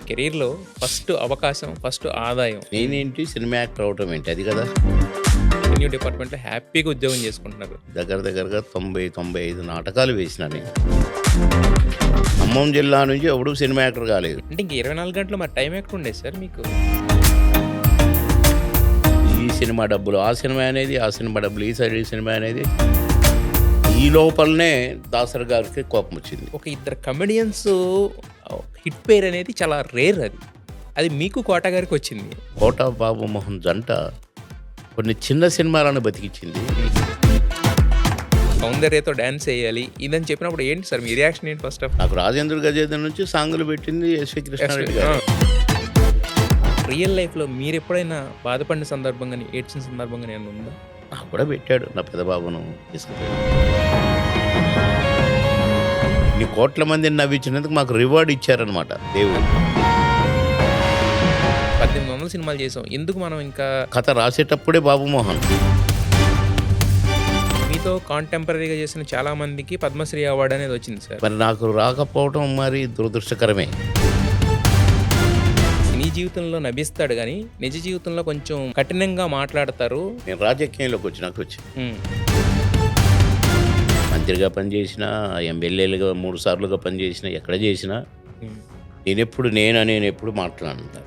కెరీర్‌లో ఫస్ట్ అవకాశం, ఫస్ట్ ఆదాయం నేనేంటి సినిమా యాక్టర్ అవటం ఏంటి అది కదా. రెవెన్యూ డిపార్ట్మెంట్‌లో హ్యాపీగా ఉద్యోగం చేసుకుంటున్నారు. దగ్గరగా 90-95 నాటకాలు వేసిన నేను. ఖమ్మం జిల్లా నుంచి ఎవడూ సినిమా యాక్టర్ కాలేదు. అంటే ఇంక 24 గంటలు మరి టైం ఎక్కడ ఉండేది సార్ మీకు? ఈ సినిమా డబ్బులు ఆ సినిమా అనేది, ఆ సినిమా డబ్బులు ఈ సైడ్ ఈ సినిమా అనేది. ఈ లోపలనే దాసరి గారికి కోపం వచ్చింది. ఒక ఇద్దరు కమెడియన్స్ హిట్ పేర్ అనేది చాలా రేర్ అది. అది మీకు కోట గారికి వచ్చింది. కోట బాబు మోహన్ జంట కొన్ని చిన్న సినిమాలను బతికించింది. సౌందర్యతో డాన్స్ వేయాలి ఇదని చెప్పినప్పుడు ఏంటి సార్ మీ రియాక్షన్ ఏంటి ఫస్ట్ ఆఫ్? నాకు రాజేంద్ర గజేంద్ర నుంచి సాంగులు పెట్టింది ఎస్వి కృష్ణారెడ్డి గారు. రియల్ లైఫ్లో మీరు ఎప్పుడైనా బాధపడిన సందర్భం కానీ ఏడ్చిన సందర్భం కానీ ఏమైనా ఉందా? నాకు కూడా పెట్టాడు నా పెద్దబాబును తీసుకుపోయాడు. ఇన్ని కోట్ల మందిని నవ్వించినందుకు మాకు రివార్డ్ ఇచ్చారనమాట దేవుడు. 1800 సినిమాలు చేసాం, ఎందుకు మనం ఇంకా కథ రాసేటప్పుడే బాబు మోహన్. మీతో కాంటెంపరీగా చేసిన చాలా మందికి పద్మశ్రీ అవార్డు అనేది వచ్చింది సార్. మరి నాకు రాకపోవడం మరి దురదృష్టకరమే. సినీ జీవితంలో నవ్విస్తాడు కానీ నిజ జీవితంలో కొంచెం కఠినంగా మాట్లాడతారు. నేను రాజకీయంలోకి వచ్చి ఉమ్, మంత్రిగా పనిచేసిన, ఎమ్మెల్యేలుగా 3 సార్లుగా పనిచేసిన, ఎక్కడ చేసినా ఉమ్. నేను ఎప్పుడు మాట్లాడను.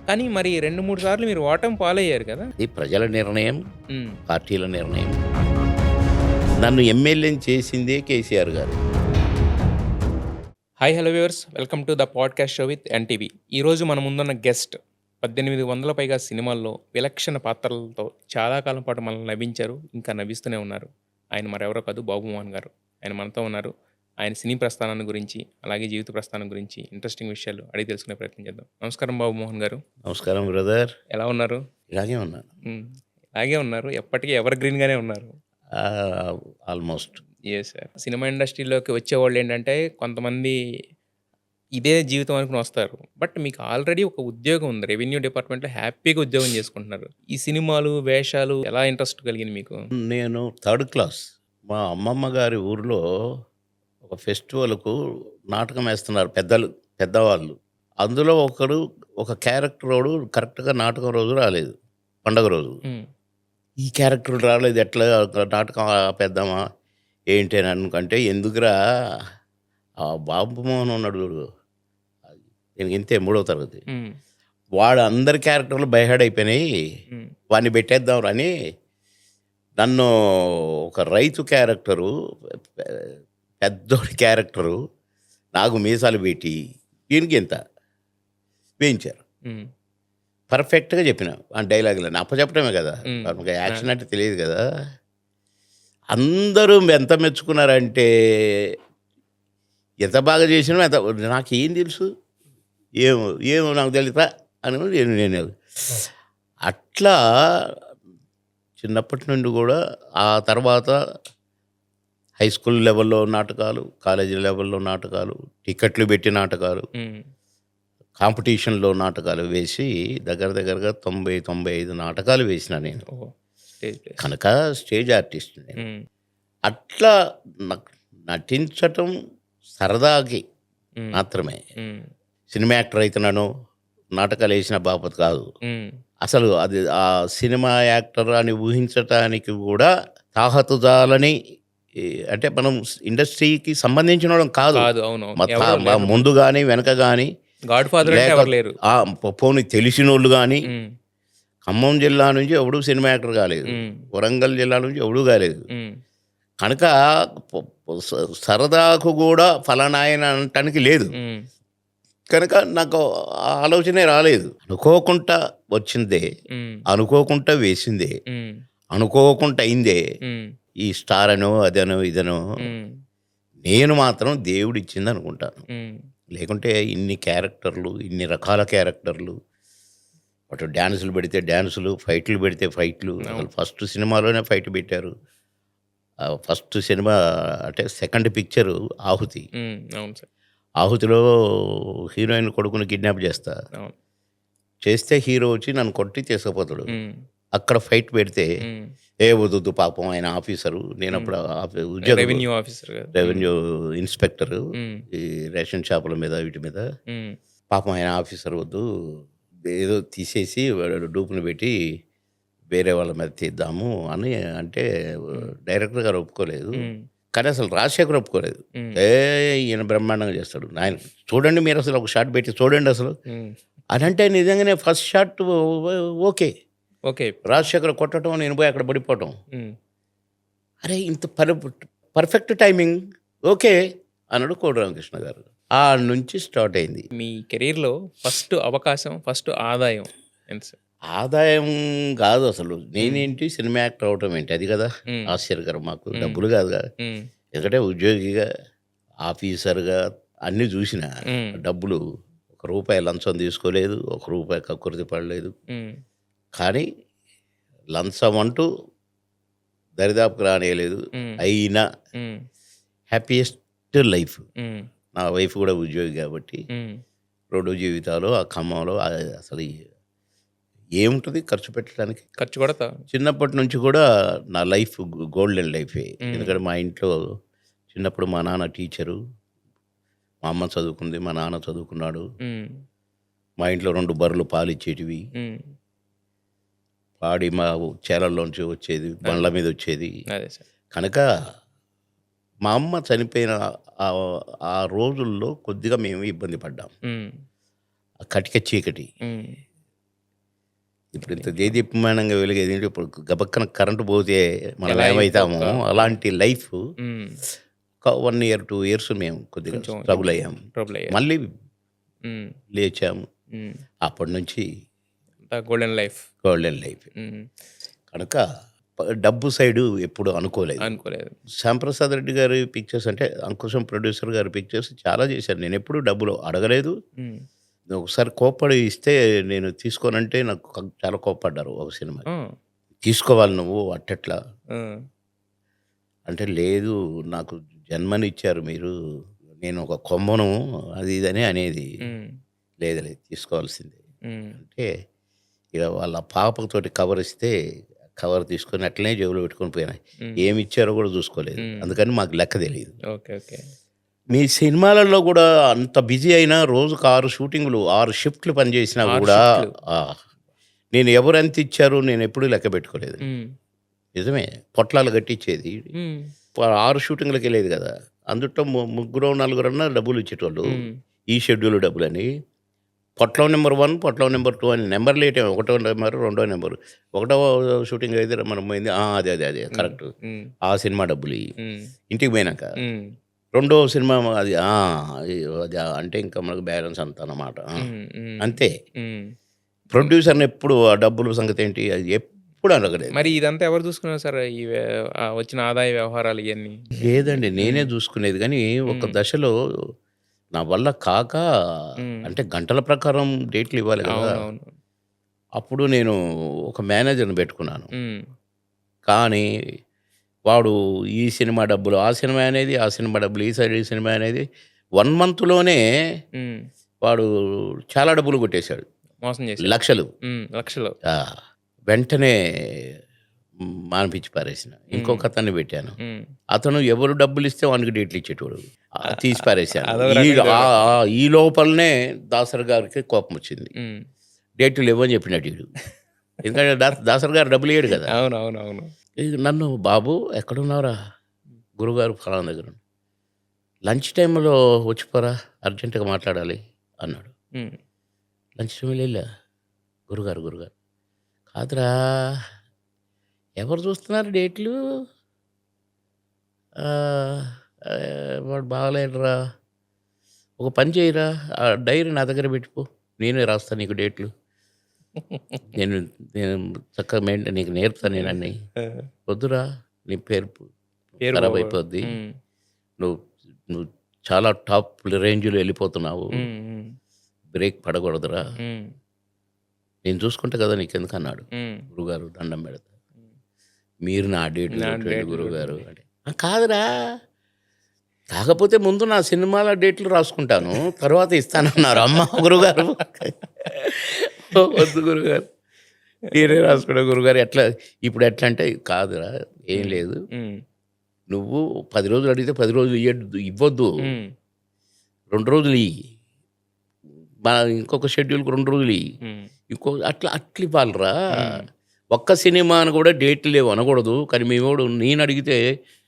కానీ మరి 2-3 సార్లు మీరు ఓటమి పాలయ్యారు కదా. ఇది ప్రజల నిర్ణయం, ఉమ్. పార్టీల నిర్ణయం. నన్ను ఎమ్మెల్యేని చేసిందే కేసీఆర్ గారు. Hi hello viewers, welcome to the podcast show with NTV. ఈరోజు మన ముందున్న గెస్ట్ 1800 పైగా సినిమాల్లో విలక్షణ పాత్రలతో చాలా కాలం పాటు మనల్ని నవ్వించారు, ఇంకా నవ్విస్తూనే ఉన్నారు. ఆయన మరెవరో కాదు, బాబు మోహన్ గారు. ఆయన మనతో ఉన్నారు. ఆయన సినీ ప్రస్థానాన్ని గురించి, అలాగే జీవిత ప్రస్థానం గురించి ఇంట్రెస్టింగ్ విషయాలు అడిగి తెలుసుకునే ప్రయత్నం చేద్దాం. నమస్కారం బాబు మోహన్ గారు. నమస్కారం బ్రదర్. ఎలా ఉన్నారు? ఇలాగే ఉన్నాను. అలాగే ఉన్నారు, ఎప్పటికీ ఎవర్ గ్రీన్గానే ఉన్నారు. ఆల్మోస్ట్. సార్, సినిమా ఇండస్ట్రీలోకి వచ్చేవాళ్ళు ఏంటంటే కొంతమంది ఇదే జీవితం అనుకుని వస్తారు. బట్ మీకు ఆల్రెడీ ఒక ఉద్యోగం ఉంది, రెవెన్యూ డిపార్ట్మెంట్లో హ్యాపీగా ఉద్యోగం చేసుకుంటున్నారు. ఈ సినిమాలు వేషాలు ఎలా ఇంట్రెస్ట్ కలిగింది మీకు? నేను 3rd క్లాస్ మా అమ్మమ్మ గారి ఊరిలో ఒక ఫెస్టివల్కు నాటకం వేస్తున్నారు పెద్దవాళ్ళు. అందులో ఒక క్యారెక్టర్ వాడు కరెక్ట్గా నాటకం రోజు రాలేదు, పండగ రోజు. ఈ క్యారెక్టర్ రాలేదు, ఎట్లా నాటకం ఆపేద్దామా ఏంటి అని అనుకుంటే, ఎందుకురా ఆ బాబు మోహన్ ఉన్నాడు చూడు, నేను ఇంతే 3వ తరగతి, వాడు అందరి క్యారెక్టర్లు బైహార్డ్ అయిపోయినాయి, వాడిని పెట్టేద్దాం అని నన్ను ఒక రైతు క్యారెక్టరు, పెద్దోడి క్యారెక్టరు, నాకు మీసాలు పెట్టి దీనికి ఎంత వేయించారు. పర్ఫెక్ట్గా చెప్పిన ఆ డైలాగులు అప్పచెప్పడమే కదా, మనకు యాక్షన్ అంటే తెలియదు కదా. అందరూ ఎంత మెచ్చుకున్నారంటే, ఎంత బాగా చేసినా ఎంత, నాకేం తెలుసు, ఏమో నాకు తెలియదా అని నేను అట్లా చిన్నప్పటి నుండి కూడా. ఆ తర్వాత హై స్కూల్ లెవెల్లో నాటకాలు, కాలేజీ లెవెల్లో నాటకాలు, టికెట్లు పెట్టి నాటకాలు, కాంపిటీషన్లో నాటకాలు వేసి దగ్గరగా 90-95 నాటకాలు వేసిన నేను. కనుక స్టేజ్ ఆర్టిస్ట్ నేను. అట్లా నటించటం సరదాకి మాత్రమే. సినిమా యాక్టర్ అవుతున్నాను, నాటకాలు వేసిన బాపత్ కాదు. అసలు అది ఆ సినిమా యాక్టర్ అని ఊహించటానికి కూడా తాహతుజాలని, అంటే మనం ఇండస్ట్రీకి సంబంధించిన వాళ్ళం కాదు. ముందు కానీ వెనక కానీ పోనీ తెలిసిన వాళ్ళు కానీ. ఖమ్మం జిల్లా నుంచి ఎవడూ సినిమా యాక్టర్ కాలేదు, వరంగల్ జిల్లా నుంచి ఎవడూ కాలేదు. కనుక సరదాకు కూడా ఫలానాయన అనటానికి లేదు. కనుక నాకు ఆలోచనే రాలేదు. అనుకోకుండా వచ్చిందే, అనుకోకుండా వేసిందే, అనుకోకుండా అయిందే ఈ స్టార్ అనో అదనో ఇదనో. నేను మాత్రం దేవుడు ఇచ్చింది అనుకుంటాను. లేకుంటే ఇన్ని క్యారెక్టర్లు, ఇన్ని రకాల క్యారెక్టర్లు, అటు డ్యాన్సులు పెడితే డ్యాన్సులు, ఫైట్లు పెడితే ఫైట్లు. అసలు ఫస్ట్ సినిమాలోనే ఫైట్ పెట్టారు. ఫస్ట్ సినిమా అంటే సెకండ్ పిక్చరు ఆహుతి. ఆహుతిలో హీరోయిన్ కొడుకుని కిడ్నాప్ చేస్తే హీరో వచ్చి నన్ను కొట్టి తీసుకుపోతాడు. అక్కడ ఫైట్ పెడితే వద్దు పాపం, ఆయన ఆఫీసరు, నేను అప్పుడు ఉద్యోగం, రెవెన్యూ ఇన్స్పెక్టరు, ఈ రేషన్ షాపుల మీద వీటి మీద. పాపం ఆయన ఆఫీసర్ వద్దు, ఏదో తీసేసి డూప్‌ని పెట్టి వేరే వాళ్ళ మీద తీద్దాము అని అంటే హ్మ్. డైరెక్టర్ గారు ఒప్పుకోలేదు. హ్మ్. కానీ అసలు రాజశేఖర్ ఒప్పుకోలేదు. హ్మ్. ఈయన బ్రహ్మాండంగా చేస్తాడు. ఆయన చూడండి మీరసలు ఒక షాట్ పెట్టి చూడండి అసలు. హ్మ్. అదంటే నిజంగానే first shot okay. Okay. Rajasekhar కొట్టడం, నేను పోయి అక్కడ పడిపోవటం. హ్మ్. అరే! ఇంత పర్ఫెక్ట్ టైమింగ్ ఓకే. అన్నాడు కోడి రామకృష్ణ గారు. ఆడ నుంచి స్టార్ట్ అయింది. మీ కెరియర్‌లో ఫస్ట్ అవకాశం, ఫస్ట్ ఆదాయం ఎంత సార్? ఆదాయం గాదు అసలు. హ్మ్. నేనేంటి సినిమా యాక్టర్ అవ్వటం ఏంటి? అది గదా! హ్మ్. ఆశ్చర్యకరం మాకు. హ్మ్. డబ్బులు గాదుగా. హ్మ్. ఎందుకంటే ఉద్యోగిగా, ఆఫీసర్‌గా అన్నీ జూసినా. హ్మ్. డబ్బులు ఒక రూపాయి లంచం తీసుకోలేదు. ఒక రూపాయి కక్కుర్తి పడలేదు. హ్మ్. కానీ లంచం అంటూ దరిదాపుకు రానీయలేదు. హ్మ్. అయినా హ్మ్. Happiest life. హ్మ్. నా వైఫ్ గూడా ఉద్యోగి గాబట్టి, హ్మ్. 2 జీవితాలు ఆ ఖమ్మంలో అసలు ఏముంటది ఖర్చు పెట్టడానికి? ఖర్చు కూడా చిన్నప్పటి నుంచి కూడా నా లైఫ్ గోల్డెన్ లైఫే. హ్మ్. ఎందుకంటే మా ఇంట్లో చిన్నప్పుడు మా నాన్న టీచరు, మా అమ్మ చదువుకుంది, మా నాన్న చదువుకున్నాడు. హ్మ్. మా ఇంట్లో 2 బర్రెలు పాలిచ్చేటివి. హ్మ్. పాడి మా చేలల్లోంచి వచ్చేది. అదే. బండ్ల మీద వచ్చేది. అదే సార్. కనుక మా అమ్మ చనిపోయిన ఆహ్, ఆ రోజుల్లో కొద్దిగా మేము ఇబ్బంది పడ్డాం. హ్మ్. ఆ కటిక చీకటి. హ్మ్. ఇప్పుడు ఇంత ఇంట్లో దేదీప్యమానంగా వెలిగేది ఏంటి, ఇప్పుడు గబక్కన కరెంట్ పోతే మనం ఎలా ఏమైతామో అవును. అలాంటి లైఫ్. హ్మ్. ఒక 1 ఇయర్, 2 ఇయర్స్ మేము కొద్దిగా కొంచెం స్ట్రగుల్ అయ్యాము. ట్రబుల్ అయ్యారు. మళ్ళీ హ్మ్. లేచాము. హ్మ్. అప్పటినుంచి అంతా గోల్డెన్ లైఫ్. Golden life. హ్మ్. కనుక డబ్బు సైడు ఎప్పుడు అనుకోలేదు. అనుకోలేదు. శ్యాంప్రసాద్ రెడ్డి గారి పిక్చర్స్ అంటే అంకుశం ప్రొడ్యూసర్ గారి పిక్చర్స్ చాలా చేశాను. నేనెప్పుడు డబ్బులు అడగలేదు. హ్మ్. ఒకసారి కోప్పడి ఇస్తే నేను తీసుకోనంటే నాకు చాలా కోప్పడ్డారు ఒక సినిమాకి. ఆ! "తీసుకోవాలి నువ్వు అట్టెట్లా?" ఆ! అంటే, "లేదు నాకు జన్మనిచ్చారు మీరు. నేను ఒక కొమ్మను" అది ఇది అని అనేది. హ్మ్. లేదు లేదు తీసుకోవాల్సిందే. హ్మ్. అంటే ఇక వాళ్ళ పాపతోటి కవర్ ఇస్తే కవర్ తీసుకొని అట్లనే జేబులో పెట్టుకొని పోయినా. హ్మ్. ఏమిచ్చారో కూడా చూసుకోలేదు. హ్మ్. అందుకని మాకు లెక్క తెలీదు. ఓకే. ఓకే. మీ సినిమాలలో గూడా అంత బిజీ అయినా రోజుకు 6 షూటింగులు, 6 షిఫ్ట్‌లు పనిచేసినా 6 గూడా షిఫ్ట్‌లు. ఆ! నేను ఎవరెంత ఇచ్చారో నేనెప్పుడూ లెక్క పెట్టుకోలేదు. హ్మ్. నిజమే. పొట్లాలు కట్టిచ్చేది. హ్మ్. 6 షూటింగ్‌లకెళ్ళేది గదా! అందుట్లో ముగ్గురో, నలుగురన్నా డబ్బులిచ్చేటోళ్ళు. హ్మ్. ఈ షెడ్యూల్ డబ్బులని. పొట్లం నంబర్ 1, పొట్లం నంబర్ 2 అని నంబర్‌లేయటమే. ఒకటో నంబరు, రెండో నంబరు. ఒకటో షూటింగ్ అయితే మనం పోయింది. అదే. హ్మ్. కరెక్ట్. హ్మ్. ఆ సినిమా డబ్బులియ్యి. హ్మ్. ఇంటికి పోయినాక. హ్మ్. రెండో సినిమా అది అది అంటే ఇంకా మనకు బ్యాలెన్స్ అంతనమాట. హ్మ్. హ్మ్. అంతే. హ్మ్. హ్మ్. ప్రొడ్యూసర్‌ని ఎప్పుడు ఆ డబ్బుల సంగతేంటి అది ఎప్పుడు అడగలేదు మరి నేను. ఇదంతా ఎవరు చూసుకున్నారు సార్? వచ్చిన ఆదాయ వ్యవహారాలు ఇయన్నీ? లేదండి. నేనే హ్మ్. జూసుకునేది గానీ, ఒక హ్మ్. దశలో నా వల్ల కాక హ్మ్. అంటే గంటల ప్రకారం డేట్లు ఇవ్వాలి గదా! అవునవును. అప్పుడు నేను ఒక మేనేజర్‌ని బెట్టుకున్నాను. హ్మ్. కానీ వాడు ఈ సినిమా డబ్బులు ఆ సినిమా అనేది, ఆ సినిమా డబ్బులు ఈ సైడ్ ఈ సినిమా అనేది 1 మంత్‌లోనే హ్మ్. వాడు చాలా డబ్బులు కొట్టేశాడు. మోసం చేశాడు. లక్షలు. హ్మ్. లక్షలు. ఆ! వెంటనే మానిపిచ్చి పారేసిన. హ్మ్. ఇంకొకతన్ని పెట్టాను. హ్మ్. అతను ఎవరు డబ్బులిస్తే వానికి డేట్లు ఇచ్చేటోడు. తీసి పారేశాను. అదొక రకం, ఇదొక రకం. ఈ లోపలనే దాసరి గారికి కోపమొచ్చింది. హ్మ్. డేట్లు లేవని చెప్పినట్టు ఈడు. ఎందుకంటే దాసరి గారు డబ్బులియ్యడు గదా! అవునవునవును. ఇగ నన్ను "బాబు ఎక్కడున్నావురా?" "గురువుగారు ఫలానా దగ్గర ఉన్నా." "లంచ్ టైమ్‌లో వచ్చిపోరా అర్జెంట్‌గా మాట్లాడాలి" అన్నాడు. హ్మ్. లంచ్ టైమ్‌లో ఎళ్ళా. గురుగారు" "కాదురా ఎవరు చూస్తున్నారు డేట్లు? ఆహ్, వాడు బాగాలేడురా. ఒక పని చేయరా ఆ డైరీ నా దగ్గర పెట్టుకో. నేనే రాస్తా నీకు డేట్లు. నేను నేను చక్కగా నీకు నేర్పుతా నేనన్నీ. ఆ! వద్దురా నీ పేరు పేరు ఖరాబ్ బాగోదు. అయిపోద్ది. హ్మ్. నువ్వు నువ్వు చాలా టాప్ రేంజ్‌లో ఎళ్ళిపోతున్నావు. హ్మ్. హ్మ్. బ్రేక్ పడకూడదురా. హ్మ్. నేను చూసుకుంటా కదా నీకెందుకన్నాడు. హ్మ్. గురుగారు దండం పెడతా. హ్మ్. మీరు నా డేట్లు నా కొట్టండి డేట్లు గురువుగారు చూడండి. అంటే. కాదురా కాకపోతే ముందు నా సినిమాల డేట్లు రాసుకుంటాను. తర్వాత ఇస్తానన్నారు. అమ్మ గురువుగారు. వద్దు గురువుగారు. నేనే రాసుకున్నా గురువుగారు ఇప్పుడు ఎట్లా అంటే కాదురా ఏం హ్మ్. లేదు. హ్మ్. నువ్వు 10 రోజులు అడిగితే 10 రోజులు ఇవ్వొద్దు. హ్మ్. 2 రోజులు ఇయ్యి. ఇంకొక షెడ్యూల్‌కి 2 రోజులు ఇయ్యి. హ్మ్. అట్లా ఇవ్వాలిరా. హ్మ్. ఒక్క సినిమాని కూడా డేట్లు లేవు అనకూడదు. కానీ మేమోడు నేనడిగితే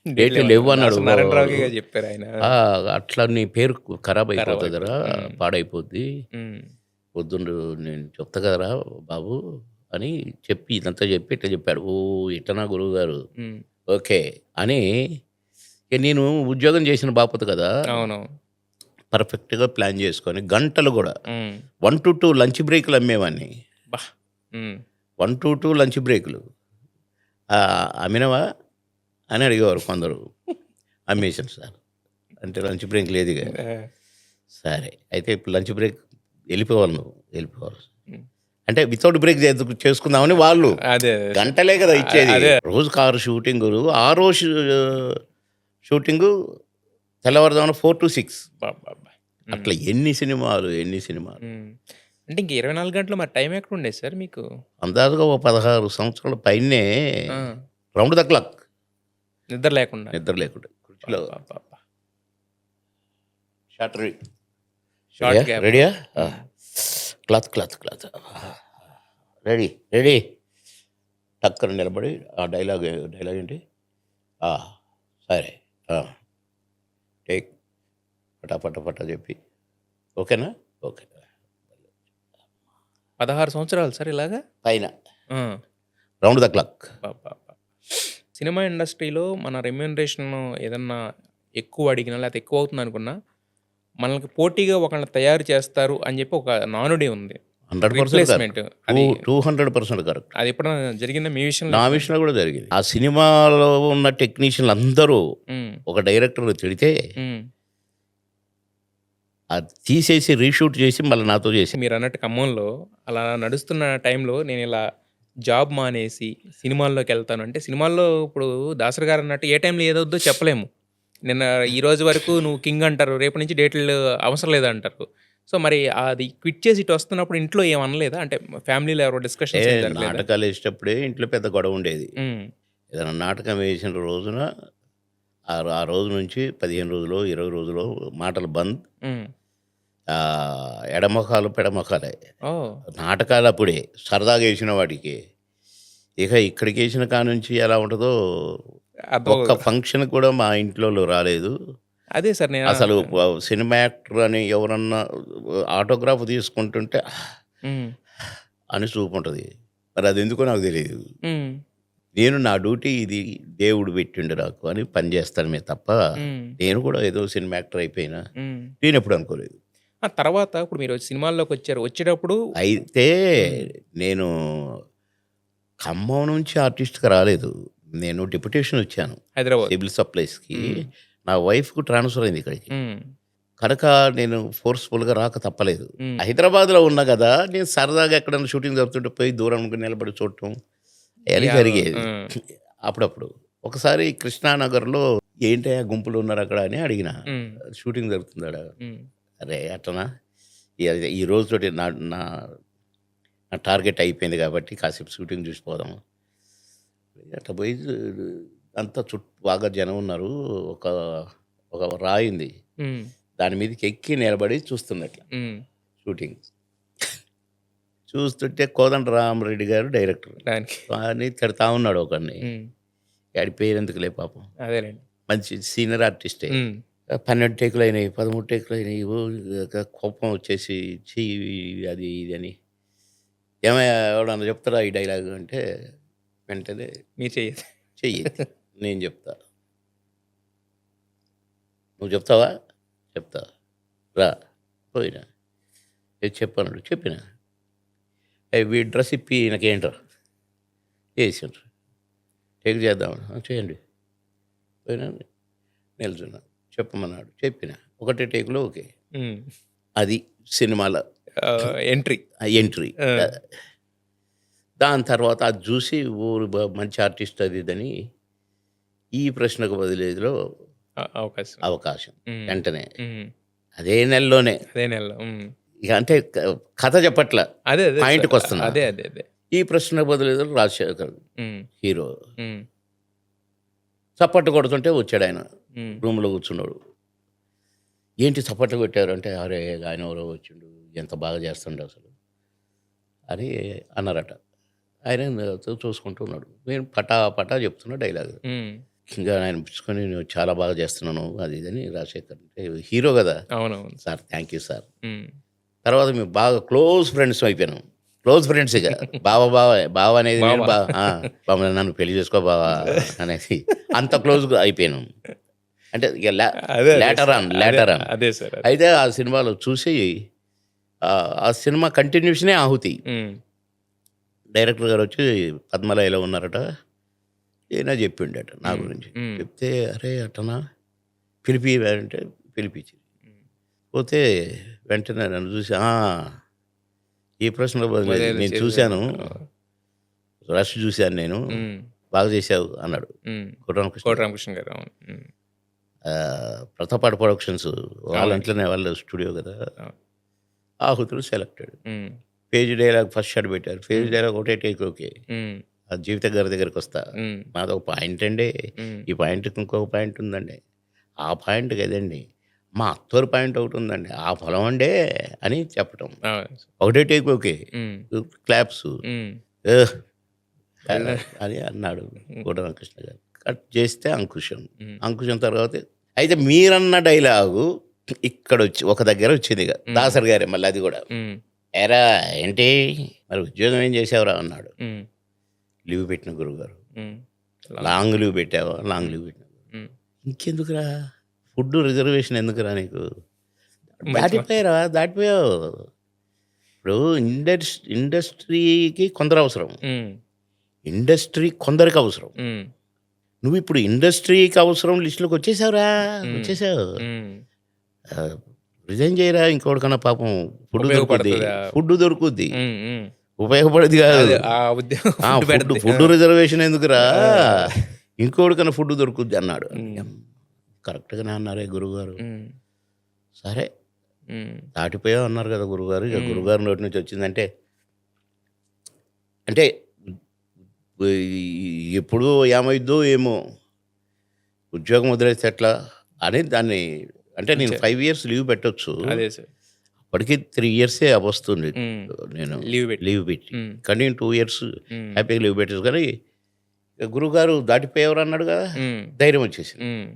డేట్లు డేట్లు లేవన్నారు. లేవన్నాడు దాసరి వాడు. నారాయణరావుకే చెప్పారాయన. ఆ! అట్లా నీ పేరు ఖరాబ్ ఖరాబ్ అయిపోతదిరా, అయిపోద్ది. హ్మ్. పాడైపోద్ది. హ్మ్. పొద్దున్న నేను చెప్తా కదరా బాబు అని చెప్పి ఇదంతా చెప్పి ఇట్లా చెప్పాడు. ఓహ్! ఇట్టనా గురువుగారు. హ్మ్. ఓకే. అని ఇక నేను ఉద్యోగం చేసిన బాపతు కదా! అవునవును. పర్ఫెక్ట్‌గా ప్లాన్ చేసుకొని గంటలు గూడా హ్మ్. 1-2 లంచ్ బ్రేకులు అమ్మేవాడిని. అబ్బా! హ్మ్. 1-2 లంచ్ బ్రేకులు. అమ్మినవా? అని అడిగేవారు కొందరు. అమ్మేసాను సార్. అంటే లంచ్ బ్రేక్ లేదిక. ఆ! సరే. అయితే ఇప్పుడు లంచ్ బ్రేక్ ఎళ్ళిపోవాలి నువ్వు. వెళ్ళిపోవాలి. హ్మ్. అంటే వితౌట్ బ్రేక్ చేసుకుందామని వాళ్ళు. అదే. గంటలే కదా ఇచ్చేది. అదే. రోజుకి 6 షూటింగులు. ఆరో షూటింగు తెల్లవారుజామున 4-6. అబ్బబ్బబ్బా! హ్మ్. అట్లా ఎన్ని సినిమాలు, ఎన్ని సినిమాలు. హ్మ్. అంటే ఇంక 24 గంటలు మరి టైం ఎక్కడుండేది సార్ మీకు? అందాజుగా ఓ 16 సంవత్సరాల పైనే ఆ! రౌండ్ ద క్లాక్ నిద్ర లేకుండా. నిద్ర లేకుండా. కుర్చీలో అబ్బబ్బబ్బా! Short short gap. రెడీయా? హ్మ్. క్లాత్. రెడీ. టక్కన నిలబడి ఆ డైలాగ్ ఏంటి? ఆ! సరే. ఆ! టేక్ పటా చెప్పి ఓకేనా? ఓకే. 16 సంవత్సరాలు సార్ ఇలాగా? పైన ఆ! Round the clock. అబ్బబ్బబ్బా! సినిమా ఇండస్ట్రీలో మన రెమ్యూనరేషన్ ఏదన్నా ఎక్కువ అడిగినా, లేతే ఎక్కువవుతుందనుకున్నా, మనలకి పోటీగా ఒకళ్ళని తయారు చేస్తారు అని చెప్పి ఒక నానుడి ఉంది. 100% కరెక్ట్. రీప్లేస్‌మెంట్. అది 200% కరెక్ట్. అదెప్పుడైనా జరిగిందా మీ విషయంలో నా ఎప్పుడైనా? విషయంలో కూడా జరిగింది. ఆ సినిమాలో ఉన్న టెక్నీషియన్‌లు అందరూ హ్మ్. ఒక డైరెక్టర్‌ని తిడితే హ్మ్. అది తీసేసి రీషూట్ చేసి మళ్ళీ నాతో చేశారు. మీరన్నట్టు ఖమ్మంలో అలా నడుస్తున్న టైంలో నేనిలా జాబ్ మానేసి సినిమాల్లోకెళ్తాను అంటే, సినిమాల్లో ఇప్పుడు దాసరి గారన్నట్టు ఏ టైంలో ఏదవుద్దో చెప్పలేము. నిన్న ఈ రోజు వరకు నువ్వు కింగ్ అంటారు. రేపటి నుంచి డేట్లు అవసరం లేదంటారు. సో, మరి అది క్విట్ చేసి ఇటొస్తున్నప్పుడు ఇంట్లో ఏమనలేదా? అంటే ఫ్యామిలీలో ఎవరో డిస్కషన్స్ ఏం జరగలేదా? నాటకాలేసేటప్పుడే ఇంట్లో పెద్ద గొడవ ఉండేది. హ్మ్. ఏదైనా నాటకం వేసిన రోజున ఆ రోజు నుంచి 15 రోజులో, 20 రోజులో మాటలు బంద్. హ్మ్. ఎడమొఖాలు పెడమొఖాలే. ఓహ్! నాటకాలప్పుడే సరదాగా ఏసిన వాటికి. ఇక ఇక్కడికేసిన కానుంచి ఎలా ఉంటదో ఒక్క అర్థమవ్వదు. ఫంక్షన్‌కి కూడా మా ఇంట్లోళ్ళు రాలేదు. అదే సార్ నేను అసలు సినిమా యాక్టర్ అని ఎవరన్నా ఆటోగ్రాఫ్ తీసుకుంటుంటే హ్మ్. అని చూపుంటది. మరి అదెందుకో నాకు తెలీదు. హ్మ్. నేను నా డ్యూటీ ఇది దేవుడు పెట్టిండు నాకు అని పని చేస్తానమే తప్ప, హ్మ్. నేను కూడా ఏదో సినిమా యాక్టర్ అయిపోయినా హ్మ్. నేనెప్పుడు అనుకోలేదు. ఆ తర్వాత ఇప్పుడు మీరు సినిమాల్లోకొచ్చారు. వచ్చేటప్పుడు అయితే హ్మ్. నేను ఖమ్మం నుంచి ఆర్టిస్ట్‌గా రాలేదు. నేను డెప్యుటేషన్ వచ్చాను. హైదరాబాద్. సివిల్ సప్లైస్‌కి. హ్మ్. నా వైఫ్‌కు ట్రాన్స్‌ఫర్ అయింది ఇక్కడికి. హ్మ్. కనుక నేను ఫోర్స్‌ఫుల్‌గా రాక తప్పలేదు. హ్మ్. హైదరాబాద్‌లో ఉన్నా గదా! నేను సరదాగా ఎక్కడైనా షూటింగ్ జరుగుతుంటే పోయి దూరంగా నిలబడి చూడటం అయన్నీ యాహ్! జరిగేది. హ్మ్. అప్పుడప్పుడు. ఒకసారి కృష్ణానగర్‌లో ఏంటయ్యా గుంపులు ఉన్నారక్కడ అని అడిగినా. హ్మ్. షూటింగ్ జరుగుతుందాడ. హ్మ్. అరే! అట్లనా? ఈ రోజుతోటి నా నా నా టార్గెట్ అయిపోయింది కాబట్టి కాసేపు షూటింగ్ చూసి పోదాం. అట్లా పోయి అంతా బాగా జనం ఉన్నారు. ఒక ఒక రాయుంది. హ్మ్. దాని మీదకి ఎక్కి నిలబడి చూస్తున్నట్ల హ్మ్. షూటింగ్. చూస్తుంటే కోదండరామిరెడ్డి గారు డైరెక్టర్. దానికి. వాడిని తిడతా ఉన్నాడు ఒకడిని. హ్మ్. ఆడి పేరెందుకులే పాపం. అదేలెండి. మంచి సీనియర్ ఆర్టిస్టే. హ్మ్. 12 టేకులయినాయి, 13 టేకులయినాయి. కోపం వచ్చేసి చెయ్యి అది ఇది అని. ఏమయ్య ఎవడన్నా చెప్తాడా ఈ డైలాగు అంటే వెంటనే మీరు చెయ్యదు. చెయ్యెత్తి. నేను చెప్తా. నువ్వు చెప్తావా? చెప్తా. రా. పోయినా. ఏది చెప్పన్నాడు. చెప్పిన. వీడి డ్రెస్ ఇప్పి ఈయనకేంట్రా? ఏసిండ్రు. టేక్ చేద్దామని. చేయండి. పోయినా నిల్చున్నా. చెప్పమన్నాడు. చెప్పిన. ఒకటే టేక్‌లో ఓకే. హ్మ్. అది సినిమాల ఎంట్రీ. ఎంట్రీ. ఆ! ఆహ్, దాని తర్వాత అది చూసి ఓరు మంచి ఆర్టిస్ట్ అది ఇదని ఈ ప్రశ్నకు బదిలీలో అవకాశం. అవకాశం. హ్మ్. వెంటనే. హ్మ్. అదే నెలలోనే. అదే నెలలో. హ్మ్. ఇక అంటే కథ చెప్పట్ల. అదే సార్. పాయింట్‌కొస్తున్నా. అదే. ఈ ప్రశ్నకు బదులు రాజశేఖర్ హ్మ్. హీరో. హ్మ్. చప్పట్లు కొడుతుంటే వచ్చాడాయన. హ్మ్. రూమ్‌లో కూర్చున్నాడు. ఏంటి చప్పట్లు కొట్టారు అంటే, "అరే! ఆయనెవరో వచ్చిండు. ఎంత బాగా చేస్తుండే అసలు అని అన్నారట. ఆయన చూసుకుంటూ ఉన్నాడు. నేను పటా పటా చెప్తున్నా డైలాగ్. హ్మ్. ఇంకా ఆయన పుచ్చుకొని "నువ్వు చాలా బాగా చేస్తున్నాను" అది ఇది అని రాజశేఖర్ అంటే హీరో కదా! అవునవును. "Sir thank you sir." హ్మ్. తర్వాత మేము బాగా క్లోజ్ ఫ్రెండ్స్ అయిపోయినాం. క్లోజ్ ఫ్రెండ్స్ ఇక. బావ అనేది నేను బావ. బావ నన్ను పెళ్లి చేసుకో బావా అనేసి అంత క్లోజ్‌గా అయిపోయినాం. అంటే ఇక అదే. Later sir. On, later on. అదే సార్. అదే. అయితే ఆ సినిమాలో చూసి ఆ సినిమా కంటిన్యూషనే 'ఆహుతి.' హ్మ్. డైరెక్టర్ గారొచ్చి పద్మలయలో ఉన్నారట. ఈయన చెప్పిండట నా హ్మ్. గురించి. హ్మ్. చెప్తే "అరే! అట్టనా? పిలిపియవే" అంటే పిలిపించింది. హ్మ్. పోతే వెంటనే నన్ను చూసి ఈ ప్రశ్నలో బదులేదు. అదేదో నేను చేసేసారు. చూసాను. 'రష్' చూసాను నేను. హ్మ్. బాగా చేశావు అన్నాడు. హ్మ్. కోటరామకృష్ణ కోట గారు. రామకృష్ణ గారు. అవును. హ్మ్. ప్రతాపాడు ప్రొడక్షన్స్ వాళ్ళ అవునండి. ఇంట్లోనే వాళ్ళ స్టూడియో కదా! అవును. 'ఆహుతులు' సెలెక్టెడ్. హ్మ్. పేజ్ డైలాగ్ ఫస్ట్ షాట్ పెట్టారు. పేజ్ హ్మ్. డైలాగ్ ఒకటే టేక్ ఓకే. హ్మ్. ఆ జీవిత గారి దగ్గరికొస్తా. హ్మ్. నాదొక పాయింట్ అండి. హ్మ్. ఈ పాయింట్‌కి ఇంకొక పాయింట్ ఉందండి. ఆ పాయింట్ కదండీ! మా అత్తోరి పాయింట్ ఒకటి ఉందండి. ఆ పొలం అండే అని చెప్పటం. అవును. ఒకటే టేక్ ఓకే. హ్మ్. క్లాప్స్. హ్మ్. ఏహ్! వెళ్ళ అని అన్నాడు హ్మ్. కోట రామకృష్ణ గారు. కట్ చేస్తే అంకుశం. హ్మ్. అంకుశం తర్వాత అయితే మీరన్న డైలాగు ఇక్కడొచ్చి ఒక దగ్గర వచ్చిందిగ. హ్మ్. దాసరి గారే మళ్ళీ అది గూడా. హ్మ్. "ఏరా ఏంటి మరి ఉద్యోగం ఏం చేసావురా?" అన్నాడు. హ్మ్. లీవ్ పెట్టిన గురువుగారు. హ్మ్. లాంగ్ లీవ్ పెట్టావా? లాంగ్ హ్మ్. లీవ్ పెట్టినా. హ్మ్. ఇంకెందుకురా? ఫుడ్ రిజర్వేషన్ ఎందుకురా నీకు? మంచి మాట. దాటిపోయారా? దాటిపోయావు. ఇప్పుడు ఇండస్ట్రీకి కొందరవసరం. హ్మ్. ఇండస్ట్రీ కొందరికవసరం. హ్మ్. నువ్విప్పుడు ఇండస్ట్రీకి అవసరం లిస్ట్‌లోకి వచ్చేసావురా! హ్మ్. వచ్చేసావు. హ్మ్. ఆహ్, రిజైన్ చేయరా ఇంకోడికన్నా పాపం ఫుడ్ దొరుకుద్ది. ఉపయోగపడతదా? ఫుడ్ దొరుకుద్ది. హ్మ్. హ్మ్. ఉపయోగపడేది కాదు. అదే ఆ ఉద్యోగం ఫుడ్ ఫుడ్ పెడద్ది. ఆ! ఫుడ్ రిజర్వేషన్ ఎందుకురా? ఆ! ఇంకోడికన్నా ఫుడ్ దొరుకుద్ది అన్నాడు. హ్మ్. కరెక్ట్‌గానే అన్నారే గురువుగారు. హ్మ్. సరే హ్మ్. దాటిపోయావు అన్నారు కదా గురువుగారు. ఇక హ్మ్. గురువుగారి నోటి నుంచి వచ్చిందంటే అంటే ఎప్పుడు ఏమైద్దో ఏమో! ఉద్యోగం వదిలేస్తే ఎట్లా? అని దాన్ని అంటే నేను అంతే. 5 ఇయర్స్ లీవ్ పెట్టొచ్చు. అదే సార్. అప్పటికి 3 ఇయర్సే అవ్వొస్తుంది. హ్మ్. నేను లీవ్ పెట్టి. లీవ్ పెట్టి. హ్మ్. కానీ నేను 2 ఇయర్స్ హ్మ్. హ్యాపీగా లీవ్ పెట్టేసి కానీ గురువుగారు దాటిపోయేవారు అన్నాడు కదా! హ్మ్. ధైర్యం వచ్చేసింది. హ్మ్.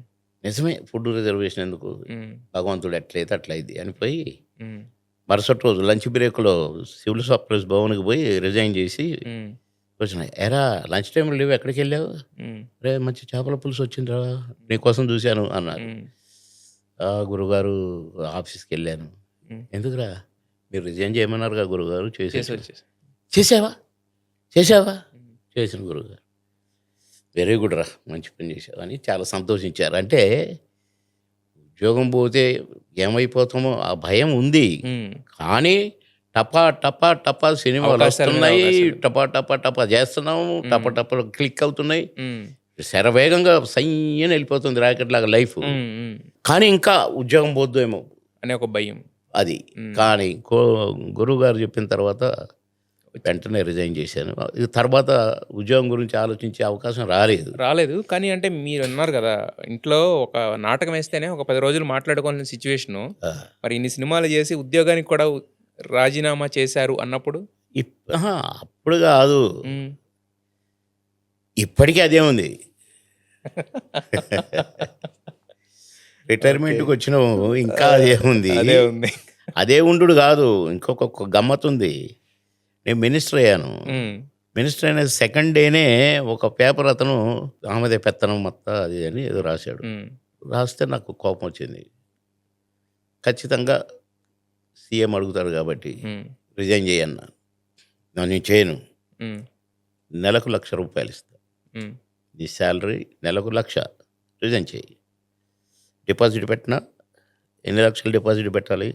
నిజమే ఫుడ్ రిజర్వేషన్ ఎందుకు? హ్మ్. భగవంతుడు ఎట్లయితే అట్లా అయింది అని పోయి హ్మ్. మరుసటి రోజు లంచ్ బ్రేక్‌లో సివిల్ సప్లైస్ భవన్‌కి పోయి రిజైన్ చేసి హ్మ్. వచ్చిన. "ఏరా లంచ్ టైమ్‌లో లీవ్ ఎక్కడికెళ్ళావు?" హ్మ్. "అరేయ్! మంచి చేపల పులుసు వచ్చిందిరా నీకోసం చూశాను" అన్నారు. హ్మ్. గురువుగారు ఆఫీస్‌కెళ్ళాను. హ్మ్. "ఎందుకురా? మీరు రిజైన్ చేయమన్నారుగా గురువుగారు చేసొచ్చా." చేసొచ్చేసా. "చేసావా? చేసావా?" హ్మ్. చేశాను గురువుగారు. "వెరీ గుడ్ రా! మంచి పని చేశావు" అని చాలా సంతోషించారు. అంటే ఉద్యోగం పోతే ఏమైపోతామో ఆ భయం ఉంది. హ్మ్. కానీ టపా టపా టపా అవకాశాల మీద సినిమాలొస్తున్నాయి. అవకాశాలు. టపా టపా టపా చేస్తున్నాము. టపా హ్మ్. టపా క్లిక్ అవుతున్నాయి. హ్మ్. శరవేగంగా సై అని వెళ్ళిపోతుంది రాకెట్‌లాగా లైఫు. హ్మ్. హ్మ్. కానీ ఇంకా ఉద్యోగం పోద్దేమో అనే ఒక భయం. అది. హ్మ్. కానీ గురువుగారు చెప్పిన తర్వాత వెంటనే రిజైన్ చేశాను. ఇక తర్వాత ఉద్యోగం గురించి ఆలోచించే అవకాశం రాలేదు. రాలేదు. కానీ అంటే మీరన్నారు గదా! ఇంట్లో ఒక నాటకం ఏస్తేనే ఒక 10 రోజులు మాట్లాడుకోవాల్సిన సిట్యుయేషను. ఆ! మరి ఇన్ని సినిమాలు జేసి ఉద్యోగానికి కూడా రాజీనామా చేశారు అన్నప్పుడు? అహా! అప్పుడు గాదు. హ్మ్. ఇప్పటికి అదే ఉంది. ఓకే. రిటైర్మెంట్‌కొచ్చినాము. ఇంకా అదే ఆ! ఉంది. అదే ఉంది. అదే ఉండుడు గాదు. ఇంకొక గమ్మత్తుంది. నేను మినిస్టర్ అయ్యాను. హ్మ్. మినిస్టర్ అయిన సెకండ్ డేనే ఒక పేపర్ అతను ఆమెదే పెత్తనం మొత్తం అది అని ఏదో రాశాడు. హ్మ్. రాస్తే నాకు కోపం వచ్చింది. ఖచ్చితంగా సీఎం అడుగుతాడు గాబట్టి హ్మ్. రిజైన్ చేయన్నా. నేను చేయను. హ్మ్. నెలకు ₹1,00,000 ఇస్తా. హ్మ్. నీ సాలరీ నెలకు 1,00,000 రిజైన్ చెయ్యి. డిపాజిట్ పెట్టినా ఎన్ని లక్షలు డిపాజిట్ పెట్టాలి?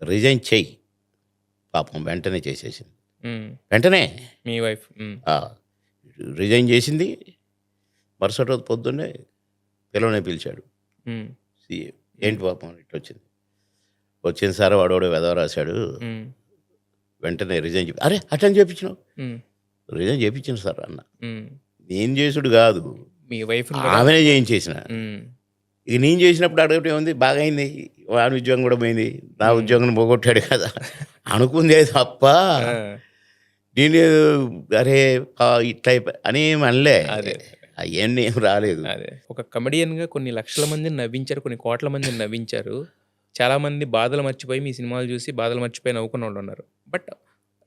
రిజైన్ చెయ్యి. పాపం వెంటనే చేసేసింది. హ్మ్. వెంటనే మీ వైఫ్. హ్మ్. ఆ! రిజైన్ చేసింది. మరుసటి రోజు పొద్దున్నే పిలవనే పిలిచాడు హ్మ్. సీఏ. హ్మ్. ఏంటి పాపం ఇట్టొచ్చింది. వచ్చింది సార్ వాడెవడో వెధవ రాసాడు. హ్మ్. వెంటనే రిజైన్ అరే! అటెండ్ చేపించినావు. హ్మ్. రిజైన్ చేపించాను సార్ అన్న. హ్మ్. నేను చేసుడు గాదు. మీ వైఫ్‌ని గూడా ఆమెనే చేయించేసిన. హ్మ్. ఇక నేను చేసినప్పుడు అడగటం ఏముంది, బాగా అయింది, వాడి ఉద్యోగం కూడా పోయింది, నా హ్మ్. ఉద్యోగం పోగొట్టాడు కదా అనుకుందే తప్ప ఆ! నేను అరే ఇట్లా అని ఏమి అనలే. అదే. అవన్నీ ఏం రాలేదు. అదే. ఒక కమెడియన్‌గా కొన్ని లక్షల మందిని నవ్వించారు. కొన్ని కోట్ల మందిని నవ్వించారు. చాలామంది బాధలు మర్చిపోయి మీ సినిమాలు జూసి బాధలు మర్చిపోయి నవ్వుకున్నోళ్ళున్నారు. బట్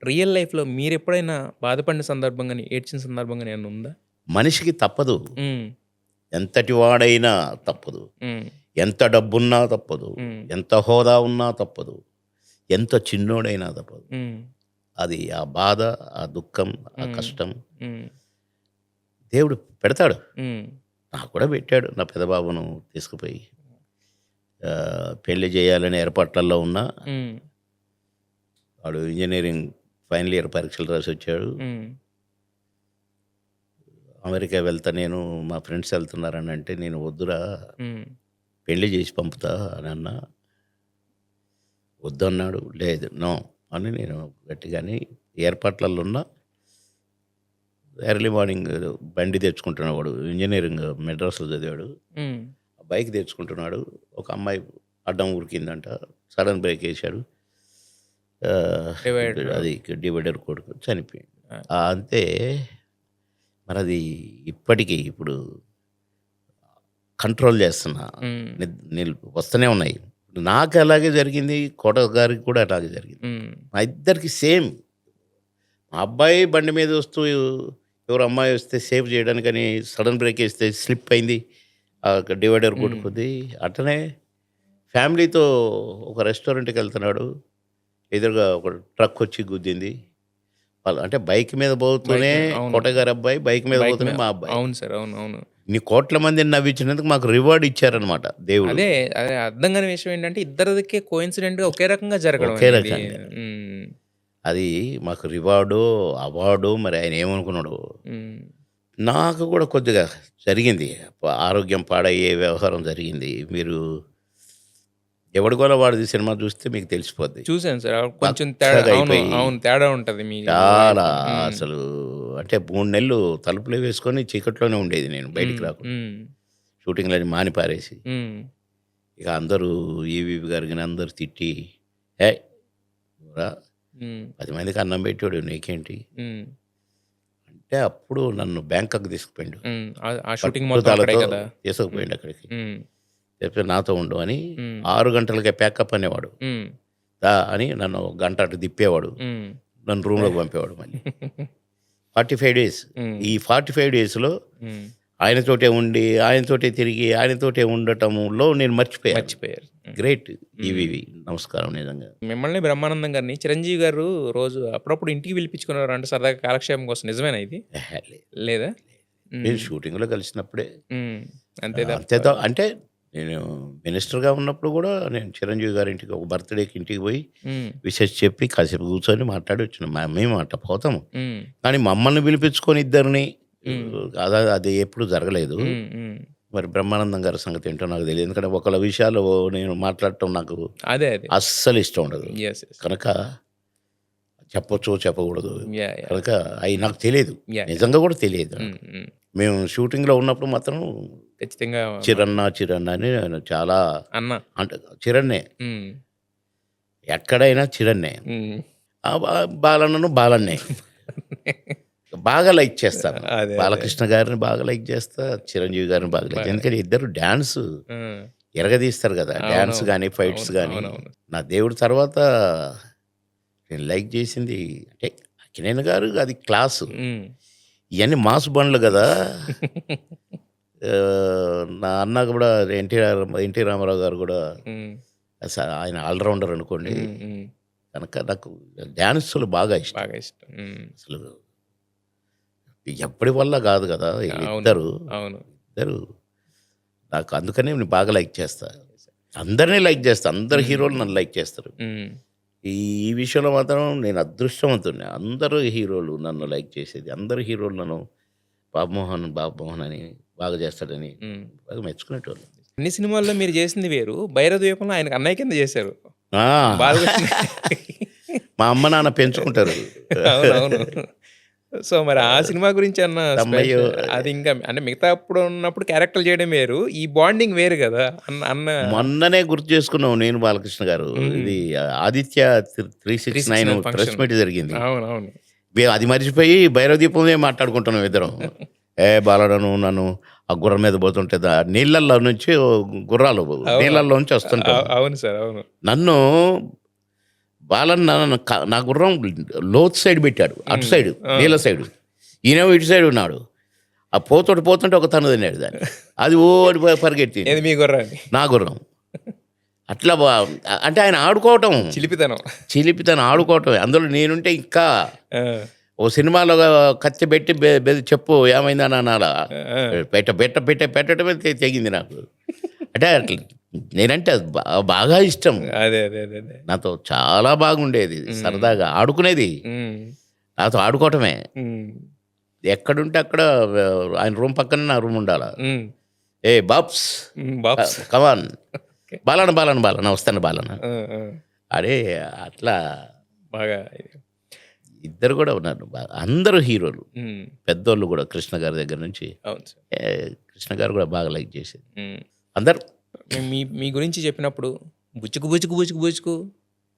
రియల్ లైఫ్‌లో మీరెప్పుడైనా బాధపడిన సందర్భం గాని, ఏడ్చిన సందర్భం గాని ఏమన్నా ఉందా? మనిషికి తప్పదు, హ్మ్. ఎంతటి వాడైనా తప్పదు, హ్మ్. ఎంత డబ్బున్నా తప్పదు, హ్మ్. ఎంత హోదా ఉన్నా తప్పదు, ఎంత చిన్నోడైనా తప్పదు. హ్మ్. అది ఆ బాధ, ఆ దుఃఖం, ఆ హ్మ్. కష్టం హ్మ్. దేవుడు పెడతాడు. హ్మ్. నాకు కూడా పెట్టాడు. నా పెద్దబాబును తీసుకుపోయి పెళ్లి చేయాలని ఏర్పాట్లలో ఉన్నా, హ్మ్. వాడు ఇంజనీరింగ్ ఫైనల్ ఇయర్ పరీక్షలు రాసి వచ్చాడు. హ్మ్. అమెరికా వెళ్తా నేను, మా ఫ్రెండ్స్ వెళ్తున్నారని అంటే, నేను వద్దురా హ్మ్. పెళ్లి చేసి పంపుతా అని అన్నా. వద్దన్నాడు. లేదు, నో అని నేను గట్టిగాని ఏర్పాట్లలో ఉన్నా. ఎర్లీ మార్నింగ్ బండి తెచ్చుకుంటున్నాడు, వాడు ఇంజనీరింగ్ మెడ్రాస్లో చదివాడు. హ్మ్. బైక్ తెచ్చుకుంటున్నాడు. ఒక అమ్మాయి అడ్డం ఉరికిందంట. సడన్ బ్రేక్ వేశాడు. డివైడర్. అది డివైడర్ కొడుకు చనిపోయాడు. ఆ! అంతే. మరది ఇప్పటికీ ఇప్పుడు కంట్రోల్ చేస్తున్నా. హ్మ్. వస్తూనే ఉన్నాయి. నాకు అలాగే జరిగింది. కోట గారికి కూడా అలాగే జరిగింది. హ్మ్. మా ఇద్దరికి సేమ్. మా అబ్బాయి బండి మీద వస్తూ ఎవరో అమ్మాయి వస్తే సేవ్ చేయడానికని సడన్ బ్రేక్ ఏస్తే స్లిప్ అయింది. డివైడర్ హ్మ్. కొట్టుకుంది. అట్లనే ఫ్యామిలీతో ఒక రెస్టారెంట్‌కెళ్తున్నాడు. ఎదురుగా ఒక ట్రక్ వచ్చి గుద్దింది. అంటే బైక్ మీద పోతూనే బైక్ అవును. కోటగారి అబ్బాయి, బైక్ మీద బైక్ పోతూనే మీద మా అబ్బాయి. అవును సార్. అవును. అవును. ఇన్ని కోట్ల మందిని నవ్వించినందుకు మాకు రివార్డ్ ఇచ్చారనమాట దేవుడు. అదే. అదే అర్థం కాని విషయం ఏంటంటే ఇద్దరిదికి కోయిన్సిడెంట్‌గా ఒకే రకంగా జరగడం ఒకే అనేది. రకంగా. హ్మ్. అది మాకు రివార్డో, అవార్డో మరి ఆయన ఏమనుకున్నాడో. హ్మ్. నాకు కూడా కొద్దిగా జరిగింది. ఆరోగ్యం పాడయ్యే వ్యవహారం జరిగింది. మీరు 'ఎవడుగోల వాడిది' సినిమా చూస్తే మీకు తెలిసిపోద్ది. చూసాను సార్. కొంచెం తేడా బక్కగా అవును. అయిపోయి అవును. తేడా ఉంటది మీ చాలా వాయిస్‌లో. హ్మ్. అసలు, అంటే 3 నెలలు తలుపులే వేసుకొని చీకట్లోనే ఉండేది నేను, బయటికి హ్మ్. రాకుండా. హ్మ్. షూటింగ్‌లని మాని పారేసి. హ్మ్. ఇక అందరూ ఈవీవి గారు గాని అందరూ తిట్టి, "ఏయ్! రా, హ్మ్. 10 మందికి అన్నం పెట్టాడు నీకేంటి?" హ్మ్. అంటే అప్పుడు నన్ను బ్యాంకాక్ తీసుకుపోయిండు. హ్మ్. ఆ షూటింగ్ మొత్తం అక్కడే పట్టుదలతో కదా! హ్మ్. తీసుకుపోయిండు అక్కడికి. హ్మ్. చెప్తే నాతో ఉండు అని. హ్మ్. 6 గంటలకే ప్యాకప్ అనేవాడు. హ్మ్. దా అని నన్ను ఒక గంట అటు తిప్పేవాడు. హ్మ్. నన్ను రూమ్‌లోకి పంపేవాడు మళ్ళీ. 45 డేస్. హ్మ్. ఈ 45 డేస్‌లో హ్మ్. ఆయనతోటే ఉండి, ఆయనతోటే తిరిగి, ఆయనతోటే ఉండటంలో నేను మర్చిపోయాను. మర్చిపోయారు. హ్మ్. గ్రేట్ హ్మ్. ఈవీవి. నమస్కారం నిజంగా. మిమ్మల్ని బ్రహ్మానందం గారిని చిరంజీవి గారు రోజు అప్పుడప్పుడు ఇంటికి పిలిపించుకునేవారంట సరదాగా కాలక్షేపం కోసం. నిజమేనా ఇది? ఎహే! లేదు. లేదా? నేను హ్మ్. షూటింగ్‌లో కలిసినప్పుడే. హ్మ్. అంతే అంతే తప్ప అంటే నేను మినిస్టర్‌గా ఉన్నప్పుడు గూడా నేను చిరంజీవి గారింటికి ఒక బర్త్‌డేకి ఇంటికి పోయి హ్మ్. విషెస్ చెప్పి కాసేపు కూర్చొని మాట్లాడి వచ్చినాం. మేము అట్ట పోతాము. హ్మ్. కానీ మమ్మల్ని పిలిపించుకొని ఇద్దరిని హ్మ్. అది ఎప్పుడు జరగలేదు. హ్మ్. హ్మ్. మరి బ్రహ్మానందం గారి సంగతి ఏంటో నాకు తెలీదు. ఎందుకంటే ఒకళ్ళ విషయాలు నేను మాట్లాడటం నాకు అదే. అదే. అస్సలు ఇష్టం ఉండదు. యెస్. యెస్. కనుక చెప్పొచ్చో చెప్పకూడదో యాహ్! యాహ్! కనుక అయి నాకు తెలీదు. యాహ్! యాహ్! నిజంగా కూడా తెలియదు హ్మ్. నాకు. హ్మ్. మేము షూటింగ్‌లో ఉన్నప్పుడు మాత్రం ఖచ్చితంగా చిరన్న, చిరన్న అని నేను చాలా, అన్న. అంటే చిరన్నే. హ్మ్. ఎక్కడైనా చిరన్నే. హ్మ్. బాలన్నను బాలన్నే. బాగా లైక్ చేస్తాను. అదే. అదే. బాలకృష్ణ గారిని బాగా లైక్ చేస్తా. చిరంజీవి గారిని బాగా లైక్, బాగా ఎందుకంటే ఇద్దరు డాన్స్ ఆ! ఇరగదీస్తారు గదా! డాన్స్ అవునవును. గాని, ఫైట్స్ అవును. గాని. అవునవును. నా దేవుడి తర్వాత నేను లైక్ చేసింది అంటే అక్కినేని గారు, అది క్లాసు. హ్మ్. ఇయన్నీ మాస్ బండ్లు గదా! నా అన్న గూడా ఎన్టీ రామారావు గారు గూడా హ్మ్. ఆయన ఆల్ రౌండర్ అనుకోండి. హ్మ్. హ్మ్. కనుక నాకు డాన్సులు బాగా ఇష్టం. బాగా ఇష్టం. హ్మ్. అసలు ఎవ్వడి వల్ల గాదు గదా! అవును. వీళ్ళిద్దరు. అవును. ఇద్దరు నాకు అందుకనే నేను బాగా లైక్ చేస్తా. అందరిని లైక్ చేస్తా. అందరు హ్మ్. హీరోలు నన్ను లైక్ చేస్తారు. హ్మ్. ఈ ఈ విషయంలో మాత్రం నేను అదృష్టవంతుడిని. అందరూ హీరోలు నన్ను లైక్ చేసేది. అందరు హీరోలు నన్ను బాబు మోహన్ అని బాగా చేస్తాడని హ్మ్. బాగా మెచ్చుకునేటోళ్ళు. అన్ని సినిమాల్లో మీరు జేసింది వేరు. 'భైరవ ద్వీపంలో' ఆయనకి అన్నయ్య కింద జేశారు. ఆ! బాలకృష్ణ మా అమ్మ, నాన్న పెంచుకుంటారు. అవునవును. సో, మరి ఆ సినిమా గురించి ఏమన్నా తమ్మయ్యో అది ఇంకా అంటే మిగతా అప్పుడు ఉన్నప్పుడు క్యారెక్టర్‌లు చేయడం వేరు. ఈ బాండింగ్ వేరు గదా! అన్న అన్న మొన్ననే గుర్తు చేసుకున్నాం నేను బాలకృష్ణ గారు. హ్మ్. ఇది ఆదిత్య 369 369 ప్రెస్ ఫంక్షన్. మీట్ జరిగింది. అవునవును. అది మర్చిపోయి భైరవ దీపమే మాట్లాడుకుంటున్నాం ఇద్దరం. ఏ బాలడా నువ్వు నన్ను ఆ గుర్రం మీద పోతుంటే నీళ్ళల్లో నుంచి గుర్రాలు అవును. నీళ్ళల్లో నుంచి వస్తుంటాం. అవును సార్. అవును. నన్ను బాలన్న నా గుర్రం లోతు సైడ్ పెట్టాడు. అటు హ్మ్. సైడ్ ఆ! నీళ్ళ సైడు. ఈయనేమో ఇటు సైడ్ ఉన్నాడు. ఆ పోతుంటే ఒక తన్ను తిన్నాడు దాన్ని. అది ఓడి పరిగెత్తింది. ఏది మీ గుర్రాన్ని? నా గుర్రం. అట్లా అంటే ఆయన ఆడుకోవటం. చిలిపితనం. చిలిపితను ఆడుకోవటమే. అందులో నేనుంటే ఇంకా ఆ! ఓ సినిమాలో కత్తి పెట్టి చెప్పు ఏమైందని అనాలా. ఆ! పెట్టడమే తెగింది నాకు. అంటే అట్లా నేనంటే అది బాగా ఇష్టం. అదే. నాతో చాలా బాగుండేది. హ్మ్. సరదాగా ఆడుకునేది. హ్మ్. నాతో ఆడుకోవటమే. హ్మ్. ఎక్కడుంటే అక్కడ ఆయన రూమ్ పక్కనే నా రూమ్ ఉండాల. హ్మ్. ఏ బాబ్స్ బాబ్స్. Come on okay. బాలన వస్తాను బాలన. ఆ! ఆ! అరే అట్లా బాగా ఇద్దరు కూడా ఉన్నారు. అందరూ హీరోలు. హ్మ్. పెద్దోళ్ళు కూడా కృష్ణ గారి దగ్గర నుంచి అవును సార్. కృష్ణ గారు కూడా బాగా లైక్ చేసేది. హ్మ్. అందరూ మీ మీ గురించి చెప్పినప్పుడు బుచ్చుకు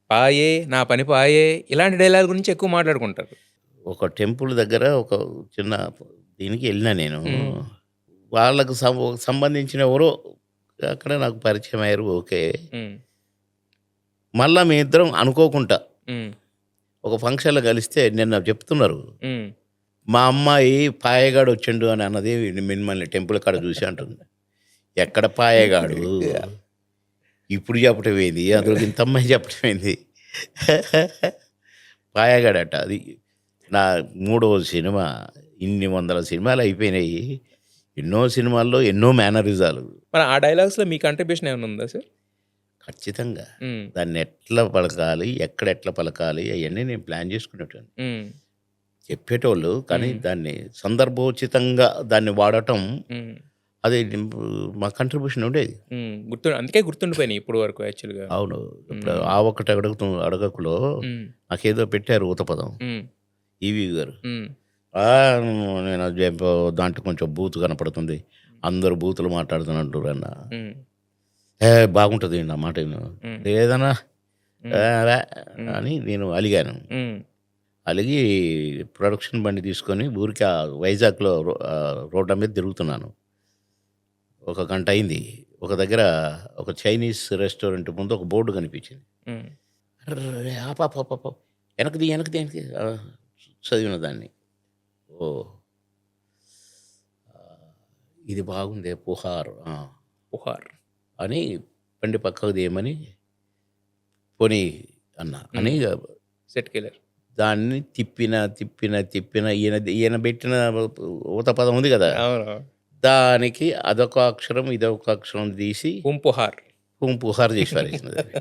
పాయే నా పని పాయే ఇలాంటి డైలాగ్ గురించి ఎక్కువ మాట్లాడుకుంటారు. ఒక టెంపుల్ దగ్గర ఒక చిన్న దీనికి వెళ్ళినా నేను. హ్మ్. వాళ్ళకు సంబంధించిన ఎవరో అక్కడ నాకు పరిచయం అయ్యారు. ఓకే. హ్మ్. మళ్ళా మీ ఇద్దరం అనుకోకుండా హ్మ్. ఒక ఫంక్షన్‌లో కలిస్తే నిన్న చెప్తున్నారు. హ్మ్. మా అమ్మాయి పాయగాడు వచ్చిండు అని అన్నది మిమ్మల్ని టెంపుల్ కాడ చూసి అంటుంది. ఎక్కడ పాయగాడు? ఇప్పుడు చెప్పటం ఏంది? అందులోకి ఇంత అమ్మాయి చెప్పటం ఏంది? పాయగాడట అది. నా మూడవ సినిమా. ఇన్ని వందల సినిమాలు అయిపోయినాయి. ఎన్నో సినిమాల్లో ఎన్నో మేనరిజాలు. మరి ఆ డైలాగ్స్‌లో మీ కంట్రిబ్యూషన్ ఏమైనా ఉందా సార్? ఖచ్చితంగా. హ్మ్. దాన్ని ఎట్లా పలకాలి? ఎక్కడ ఎట్లా పలకాలి? అయన్నీ నేను ప్లాన్ చేసుకునేటోన్ని. హ్మ్. చెప్పేటోళ్ళు కానీ హ్మ్. దాన్ని సందర్భోచితంగా దాన్ని వాడటం హ్మ్. అది మా కంట్రిబ్యూషన్ ఉండేది. హ్మ్. అందుకే గుర్తుండిపోయినాయి ఇప్పటి వరకు యాక్చువల్‌గా. అవును. ఇప్పుడు హ్మ్. ఆ ఒక్కటి అడగకులో హ్మ్. నాకేదో పెట్టారు ఊతపదం. హ్మ్. ఈవీ గారు. హ్మ్. నేను అది దాంట్లో కొంచెం బూతు కనపడుతుంది. అందరూ బూతులు మాట్లాడుతున్నట్టురన్న. హ్మ్. బాగుంటది నా మాట విను. హ్మ్. లేదన్నా హ్మ్. వే హ్మ్. అని నేను అలిగాను. హ్మ్. అలిగి ప్రొడక్షన్ బండి తీసుకొని ఊరికే వైజాగ్‌లో రోడ్ల మీద తిరుగుతున్నాను. ఒక గంట అయింది. ఒక దగ్గర ఒక చైనీస్ రెస్టారెంట్ ముందు ఒక బోర్డ్ కనిపించింది. హ్మ్. అర్రె! ఆపాపాపాపు వెనక్కి చదివిన దాన్ని. ఓహ్! ఆహ్, ఇది బాగుందే పుహార్. పుహార్. అని బండి పక్కకు తీయమని పోనీ అన్నా. అని హ్మ్. సెట్‌కెళ్లారు. దాన్ని తిప్పిన ఈయన పెట్టిన ఊత పదం ఉంది గదా! అవును. దానికి అదొక అక్షరం, ఇదొక అక్షరం తీసి పుంపుహార్. పుహార్ చేసి పారేసిన దాన్ని.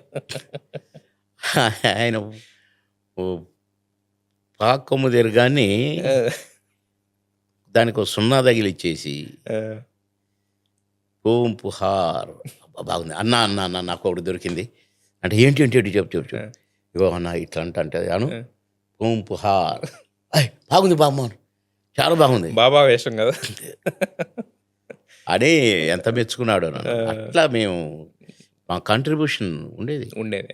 ఆయన ఓ పాకొమ్ము తిరగానే ఆ! దానికో సున్నా తగిలిచ్చేసి ఆ! ఓం పుహార్ అబ్బా! బాగుంది. అన్నా నాకొకటి దొరికింది. అంటే ఏంటి చెప్పు. ఆ! ఇగో అన్న ఇట్లా అంటే అను ఆ! ఓం పుహార్. బాగుంది బామ్మ. చాలా బాగుంది. బాబా వేషం గదా! అని ఎంత మెచ్చుకున్నాడో నన్ను. ఆ! అట్లా మేము మా కాంట్రిబ్యూషన్ ఉండేది. ఉండేది.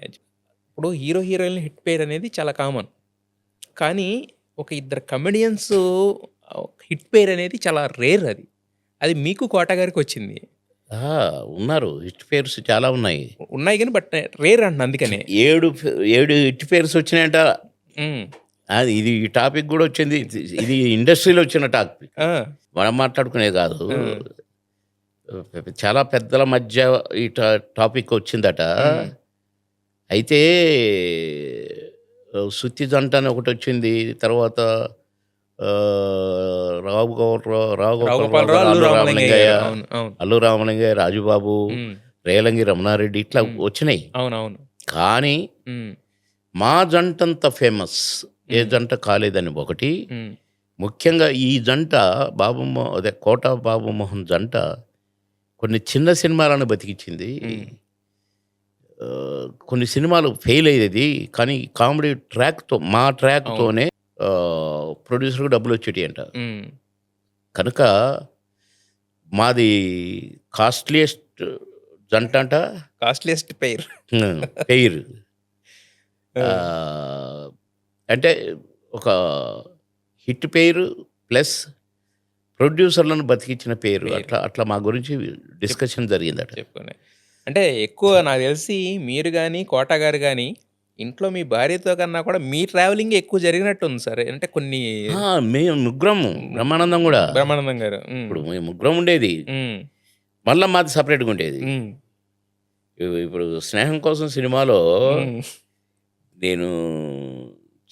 ఇప్పుడు హీరో, హీరోయిన్‌ల హిట్ పేర్ అనేది చాలా కామన్. కానీ ఒక ఇద్దరు కమెడియన్స్ హిట్ పేర్ అనేది చాలా రేర్ అది. అది మీకు 'కోట' గారికొచ్చింది. ఆ! ఉన్నారు. హిట్ పేర్స్ చాలా ఉన్నాయి. ఉన్నాయి గాని బట్ రేర్ అంటున్నా అందుకనే. 7 హిట్ పేర్స్ వచ్చినాయంట. హ్మ్. అది ఈ టాపిక్ గూడా వచ్చింది. ఇది ఇండస్ట్రీలో వచ్చిన టాపిక్. ఆ! మనం మాట్లాడుకునేది గాదు. ఆ! చాలా పెద్దల మధ్య ఈ టాపిక్ వచ్చిందట. హ్మ్. అయితే 'సుత్తి జంట' అని ఒకటొచ్చింది. తర్వాత రావు గోపాలరావు రావుగోపాలరావు, గారు, అల్లు అల్లు రామలింగయ్య రామలింగయ్య, గారు. అవును. అవును. రాజుబాబు, హ్మ్. రేలంగి రమణారెడ్డి ఇట్లా హ్మ్. వచ్చినాయి. అవునవును. కానీ హ్మ్. మా జంటంత ఫేమస్ ఏ హ్మ్. జంట కాలేదని ఒకటి. హ్మ్. ముఖ్యంగా ఈ జంట కోట బాబుమోహన్ జంట కొన్ని చిన్న సినిమాలను బతికిచ్చింది. హ్మ్. కొన్ని సినిమాలు ఫెయిల్ అయ్యేది. కానీ కామెడీ మా అవును. ట్రాక్‌తోనే ప్రొడ్యూసర్‌కి డబ్బులొచ్చేటియంట. హ్మ్. కనుక మాది కాస్ట్‌లీయెస్ట్ జంటంట. Costliest pair. పెయిర్. ఆ! ఆహ్, అంటే ఒక హిట్ పెయిర్ ప్లస్ ప్రొడ్యూసర్‌లను బతికించిన పేరు. పెయిర్. అట్లా అట్లా మా గురించి డిస్కషన్ జరిగిందట. చెప్పుకునే. అంటే ఎక్కువ నాకు తెలిసి మీరు గాని, కోట గారు గాని ఇంట్లో మీ భార్యతో కన్నా కూడా మీ ట్రావెలింగే ఎక్కువ జరిగినట్టుంది సార్. అంటే కొన్ని ఆ! మేము ముగ్గురం బ్రహ్మానందం గూడా. బ్రహ్మానందం గారు. హ్మ్. ఇప్పుడు మేము ముగ్గురం ఉండేది. హ్మ్. మళ్ళా మాది సెపరేట్‌గా ఉండేది. హ్మ్. ఇప్పుడు 'స్నేహం కోసం' సినిమాలో హ్మ్. నేను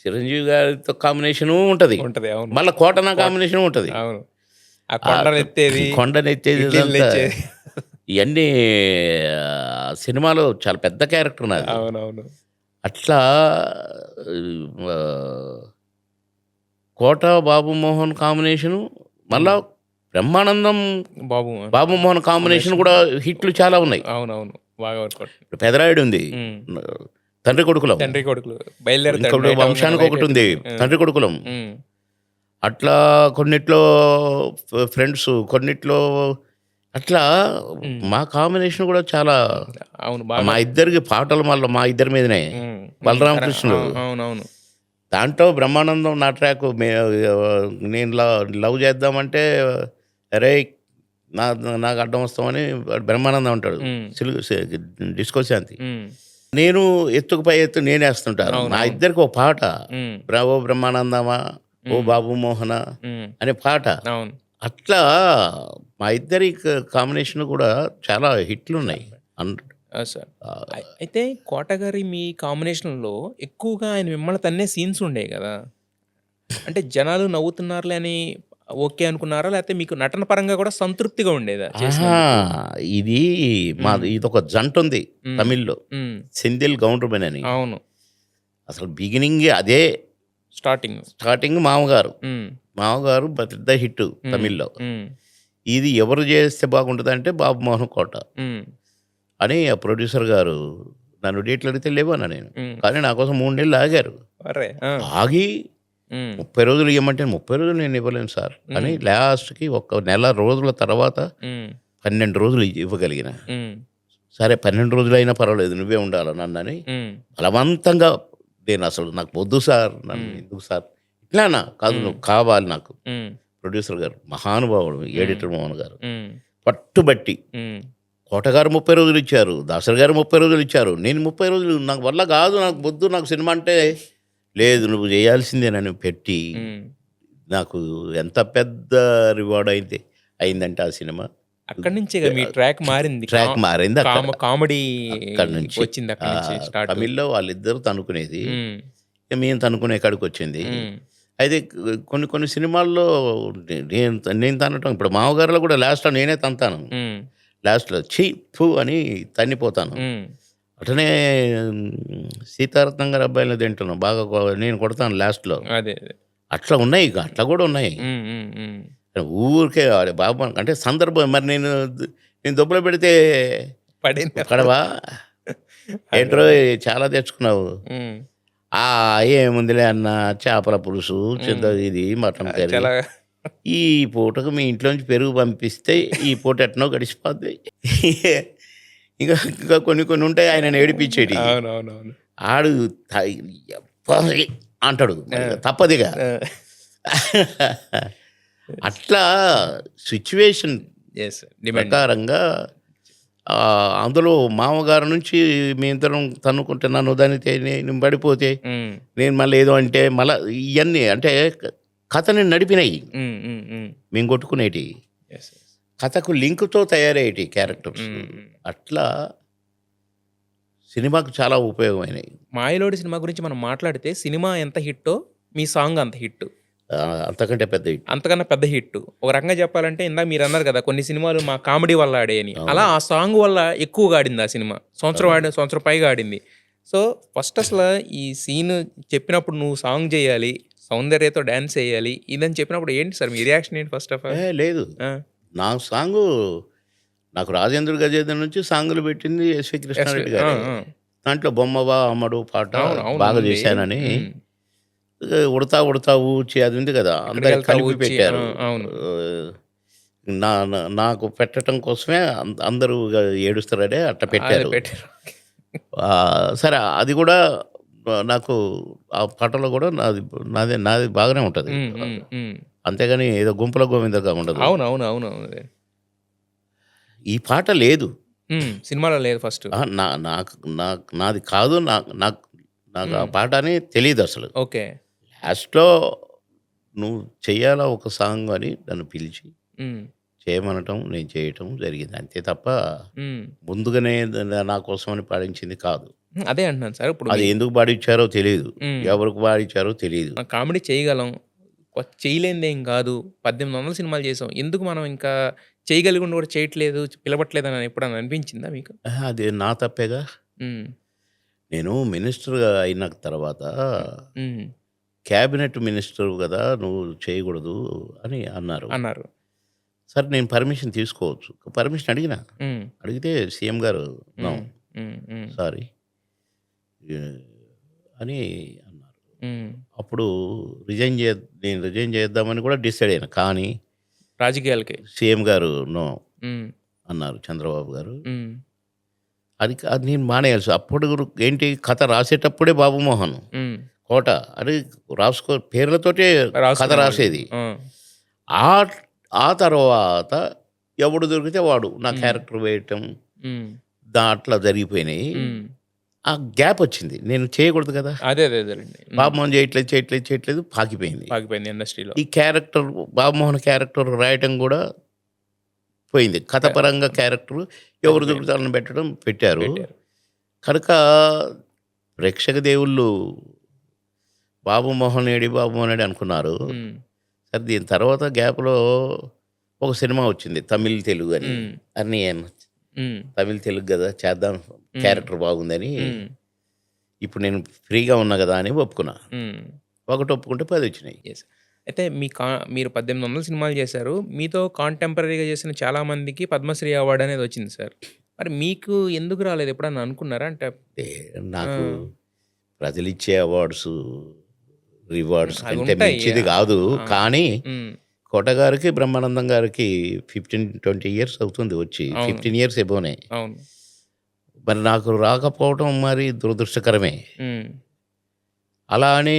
చిరంజీవి గారితో కాంబినేషను ఉంటది. ఉంటది. అవును. మళ్ళా కోటన కోట్ కాంబినేషను ఉంటది. అవును. ఆ ఆ కొండనెత్తేది, కొండనెత్తేది ఇడ్లీలు ఇదంతా తెచ్చేది. ఇయన్నీ సినిమాలో చాలా పెద్ద క్యారెక్టర్ నాది. అవునవును. అట్లా ఆహ్, కోట, బాబు మోహన్ కాంబినేషను మళ్ళా హ్మ్. బ్రహ్మానందం, బాబు బాబు మోహన్ కాంబినేషన్ కాంబినేషన్. కూడా హిట్లు చాలా ఉన్నాయి. అవునవును. బాగా వర్కౌట్. ఇప్పుడు 'పెదరాయుడు' ఉంది. హ్మ్. తండ్రి కొడుకులం. తండ్రి కొడుకులు బయలుదేరుతాడు ఇంకోటి నైట్ అవ్వంగానే 'వంశానికి' ఒకటుంది. లైటేసుకొని. ఆ! తండ్రి కొడుకులం. హ్మ్. అట్లా కొన్నిట్లో ఫ్రెండ్సు, కొన్నిట్లో అట్లా హ్మ్. మా కాంబినేషన్ కూడా చాలా అవును. మా బాగా. ఇద్దరికి పాటలు మళ్ళా మా ఇద్దరి మీదనే. హ్మ్. హ్మ్. 'బలరామ కృష్ణుడు' అవునవును. దాంట్లో బ్రహ్మానందం నా ట్రాకు నేను లవ్ చేద్దామంటే, "అరేయ్! నా నాకు అడ్డం వస్తామని" వాడు బ్రహ్మానందం అంటాడు. హ్మ్. సిలుగు సి డిస్కో శాంతి. హ్మ్. నేను ఎత్తుకు పై ఎత్తు నేనేస్తుంటాను. మా అవునవును. ఇద్దరికి ఒక పాట. హ్మ్. ఓ బ్రహ్మానందమా, ఓ హ్మ్. బాబు మోహన హ్మ్. అనే పాట. అవును. అట్లా మా ఇద్దరి కాంబినేషన్ కూడా చాలా హిట్లున్నాయి. చాలా. అన్ ఆ! సార్. ఆహ్, అయితే 'కోట' గారి మీ కాంబినేషన్‌లో ఎక్కువగా ఆయన మిమ్మల్ని తన్నే సీన్స్ ఉండేయి గదా! అంటే జనాలు నవ్వుతున్నారులే అని ఓకే అనుకున్నారా? లేకపోతే మీకు నటన పరంగా కూడా సంతృప్తిగా ఉండేదా ఆహా! చేసినందుకు? ఇది హ్మ్. మాది ఇదొక జంటుంది హ్మ్. తమిళ్‌లో. హ్మ్. 'సెంథిల్ గౌండర్‌మెన్' అని. అవును. అసలు బిగినింగే అదే స్టార్టింగ్. స్టార్టింగ్ మామగారు. హ్మ్. మామగారు పెద్ద హిట్ హ్మ్. తమిళ్‌లో. హ్మ్. ఇది ఎవరు చేస్తే బాగుంటదంటే 'బాబు మోహన్ కోట' హ్మ్. అని ఆ ప్రొడ్యూసర్ గారు నన్ను డేట్లు అడిగితే లేవన్నా నేను. హ్మ్. కానీ నా కోసం 3 నెలలు ఆగారు. అర్రె! ఆ! ఆగి హ్మ్. 30 రోజులు ఇయ్యమంటే 30 రోజులు నేను ఇవ్వలేను సార్ అని హ్మ్. లాస్ట్‌కి ఒక నెల రోజుల తర్వాత హ్మ్. 12 రోజులు ఇవ్వగలిగిన. హ్మ్. సరే 12 రోజులైనా పర్వాలేదు నువ్వే ఉండాలనన్నాని హ్మ్. బలవంతంగా నేనసలు నాకు వద్దు సార్. నన్ను హ్మ్. ఎందుకు సార్? ఇట్లానా? కాదు హ్మ్. నువ్వు కావాలి నాకు. హ్మ్. ప్రొడ్యూసర్ గారు మహానుభావుడు హ్మ్. ఎడిటర్ మోహన్ గారు. హ్మ్. పట్టుబట్టి హ్మ్. కోటగారు 30 రోజులిచ్చారు. దాసరి గారు 30 రోజులిచ్చారు. నేను 30 రోజులు నాకు వల్ల గాదు. నాకు వద్దు. నాకు సినిమా అంటే లేదు నువ్వు జేయాల్సిందేనని పెట్టి హ్మ్. నాకు ఎంత పెద్ద రివార్డ్ అయిందంటే ఆ సినిమా. అక్కడి నుంచేగా మీ ట్రాక్ మారింది. ట్రాక్ మారింది అక్కడ. కామెడీ అక్కడి నుంచి. వచ్చింది అక్కడి నుంచి స్టార్టు. తమిళ్‌లో వాళ్ళిద్దరూ తన్నుకునేది. హ్మ్. ఇక మేము తన్నుకునే కాడికొచ్చింది. హ్మ్. అయితే కొన్ని కొన్ని సినిమాల్లో నేను తన్నటం ఇప్పుడు 'మామగారులో' కూడా లాస్ట్‌లో నేనే తంతాను. హ్మ్. లాస్ట్‌లో ఛీ! ఫు అని తన్నిపోతాను. హ్మ్. అట్లనే 'సీతారత్నం గారి అబ్బాయిలు' తింటాను. బాగా నేను కొడతాను లాస్ట్‌లో. అదే. అదే. అట్లా ఉన్నాయి ఇక అట్లా కూడా ఉన్నాయి. హ్మ్. హ్మ్. హ్మ్. ఊరికే ఆడే బాబు అంటే సందర్భం మరి నేను దొబ్బలో పెడితే పడినప్పుడు. కొడవా? అదే. అదే. ఏంట్రోయ్ చాలా తెచ్చుకున్నావు. హ్మ్. ఆ! ఏముందిలే అన్న చేపల పులుసు, హ్మ్. ఇది మటన్ కర్రీ. చాలా. ఈ పూటకు మీ ఇంట్లోంచి పెరుగు పంపిస్తే ఈ పూట ఎట్నో గడిచిపోద్ది. ఇంకా ఇంకా కొన్ని కొన్ని ఉంటాయి ఆయనను ఏడిపించేటియి. అవునవునవును. ఆడు త యబ్బా! అంటాడు. ఆ! మరిగ తప్పదిగ. ఆ! అట్లా సిట్యుయేషన్ యెస్. డిమాండ్. ప్రకారంగా అందులో మామగారి నుంచి మేమిద్దరం తన్నుకుంటే నన్ను తన్నితే నేను పడిపోతే, హ్మ్. నేను మళ్ళీ ఏదో అంటే మళ్ళా ఇయన్నీ అంటే కథని నడిపినయి. హ్మ్. హ్మ్. హ్మ్. మేము కొట్టుకునేటియి. యెస్. యెస్. కథకు లింక్‌తో తయారయ్యేటియి క్యారెక్టర్స్. హ్మ్. హ్మ్. అట్లా సినిమాకు చాలా ఉపయోగమైనయి. 'మాయలోడి' సినిమా గురించి మనం మాట్లాడితే సినిమా ఎంత హిట్టో మీ సాంగ్ అంత హిట్. అంతకంటే పెద్ద హిట్. అంతకన్నా పెద్ద హిట్. ఒక రకంగా చెప్పాలంటే ఇందాక మీరన్నారు కదా! కొన్ని సినిమాలు మా కామెడీ వల్ల ఆడాయని. అలా అవును. ఆ సాంగ్ వల్ల ఎక్కువగా ఆడింది ఆ సినిమా. అవును. సంవత్సరం పైగా ఆడింది. సో, ఫస్ట్ అసల ఈ సీన్ చెప్పినప్పుడు నువ్వు సాంగ్ జేయాలి, సౌందర్యతో డాన్స్ ఎయ్యాలి. ఇదని చెప్పినప్పుడు ఏంటి సార్ మీ రియాక్షన్ ఏంటి ఫస్ట్ ఆఫ్ ఆల్? లేదు. ఆ! నా సాంగు నాకు 'రాజేంద్ర గజేంద్ర' నుంచి సాంగులు పెట్టింది ఎస్వి ఎస్. కృష్ణారెడ్డి ఆ! గారే. ఆ! దాంట్లో 'బొమ్మవా అమ్మడు' పాట అవును. అవును. బాగా ఉంది. చేశానని హ్మ్. ఉడతా ఉడతా ఊచి అది ఉంది కదా, అందరికి ఎక్కడికెళ్తా కలిపి ఊచి. పెట్టారు. అవును. ఆహ్, నాకు పెట్టటం కోసమే అందరూ ఏడుస్తారనే అట్లా అది పెట్టారు. పెట్టారు. సరే అది కూడా నాకు ఆ పాటలో కూడా నాది బాగానే ఉంటది. హ్మ్. హ్మ్. హ్మ్. అంతేగాని ఏదో గుంపుల గోవిందగా ఉండదు. అవునవునవును. అదే. ఈ పాట లేదు. సినిమాలో లేదు ఫస్టు. అహా! నాది కాదు. నాకు నాకు ఆ హ్మ్. పాట అని తెలీదసలు. ఓకే. లాస్ట్‌లో నువ్వు చెయ్యాలా ఒక సాంగ్ అని నన్ను పిలిచి హ్మ్. చేయమనటం, నేను చేయటం జరిగింది. అంతే తప్ప హ్మ్. ముందుగానే నా కోసమని పాడించింది కాదు. అదే అంటున్నాను సార్. ఇప్పుడు అది ఎందుకు పాడించారో తెలీదు. హ్మ్. ఎవరికి పాడించారో తెలీదు. కామెడీ చేయగలం. చేయలేనిదేం గాదు. 1800 సినిమాలు చేసాం. ఎందుకు మనం ఇంకా చేయగలిగి ఉండి కూడా చేయట్లేదు, పిలవట్లేదని ఎప్పుడన్నా అనిపించిందా మీకు? అహా! అది నా తప్పేగా. హ్మ్. నేను మినిస్టర్‌గా అయిన తర్వాత హ్మ్. క్యాబినెట్ మినిస్టర్‌వు గదా! నువ్వు చేయకూడదు అని అన్నారు. అన్నారు. సరే నేను పర్మిషన్ తీసుకోవచ్చు. పర్మిషన్ అడిగినా. హ్మ్. అడిగితే సీఎం గారు నో. హ్మ్. హ్మ్. హ్మ్. సారీ ఆహ్, అని అన్నారు. హ్మ్. అప్పుడు నేను రిజైన్ చేద్దామని కూడా డిసైడ్ అయ్యాను. కానీ రాజకీయాలకి. సీఎం గారు నో హ్మ్. అన్నారు, చంద్రబాబు గారు. హ్మ్. అది నేను మానేయాల్సి అప్పుడు ఏంటి కథ రాసేటప్పుడే బాబుమోహన్, హ్మ్. కోట అది పేర్లతోటే కథ రాసుకునేవాళ్ళు. రాసేది. ఆ! ఆ ఆ తర్వాత ఎవడు దొరికితే వాడు నా హ్మ్. క్యారెక్టర్ వేయటం హ్మ్. అట్లా జరిగిపోయినాయి. హ్మ్. ఆ గ్యాప్ వచ్చింది. నేను చేయకూడదు కదా! అదేలెండి. హ్మ్. బాబుమోహన్ చేయట్లేదు పాకిపోయింది. పాకిపోయింది ఇండస్ట్రీలో. ఈ క్యారెక్టర్ బాబుమోహన్ క్యారెక్టర్ రాయటం గూడా పోయింది. కథ ప పరంగా క్యారెక్టర్ ఎవరు తగ్గిపోయింది. దొరికితే ఆళ్ళని పెట్టారు. పెట్టారు. కనుక ప్రేక్షక దేవుళ్ళు బాబుమోహన్ ఏడి అనుకున్నారు. హ్మ్. సరే దీని తర్వాత గ్యాప్‌లో ఒక సినిమా వచ్చింది. తమిళ్, తెలుగు అని. హ్మ్. అని హ్మ్. తమిళ్, తెలుగు గదా! చేద్దాం, హ్మ్. క్యారెక్టర్ బాగుందని. హ్మ్. ఇప్పుడు నేను ఫ్రీగా ఉన్నా గదా! అని ఒప్పుకున్నా. హ్మ్. ఒకటి ఒప్పుకుంటే 10 వచ్చినాయి. యెస్. అయితే మీరు 1800 సినిమాలు చేశారు. మీతో కాంటెంపరరీగా చేసిన చాలా మందికి పద్మశ్రీ అవార్డ్ అనేది వచ్చింది సార్. మరి మీకు ఎందుకు రాలేదు? ఎప్పుడన్నా అనుకున్నారా? అంటే అంటే ఆ! నాకు ప్రజలిచ్చే అవార్డ్స్, రివార్డ్స్ అవి కంటే ఉంటాయి. మించిది గాదు. ఆ! కానీ హ్మ్. కోట గారికి, బ్రహ్మానందం గారికి 15, 20 ఇయర్స్ అవుతుంది వచ్చి. అవును. 15 ఇయర్స్ ఎబోనే. అవును. మరి నాకు రాకపోవటం మరి దురదృష్టకరమే. హ్మ్. అలా అని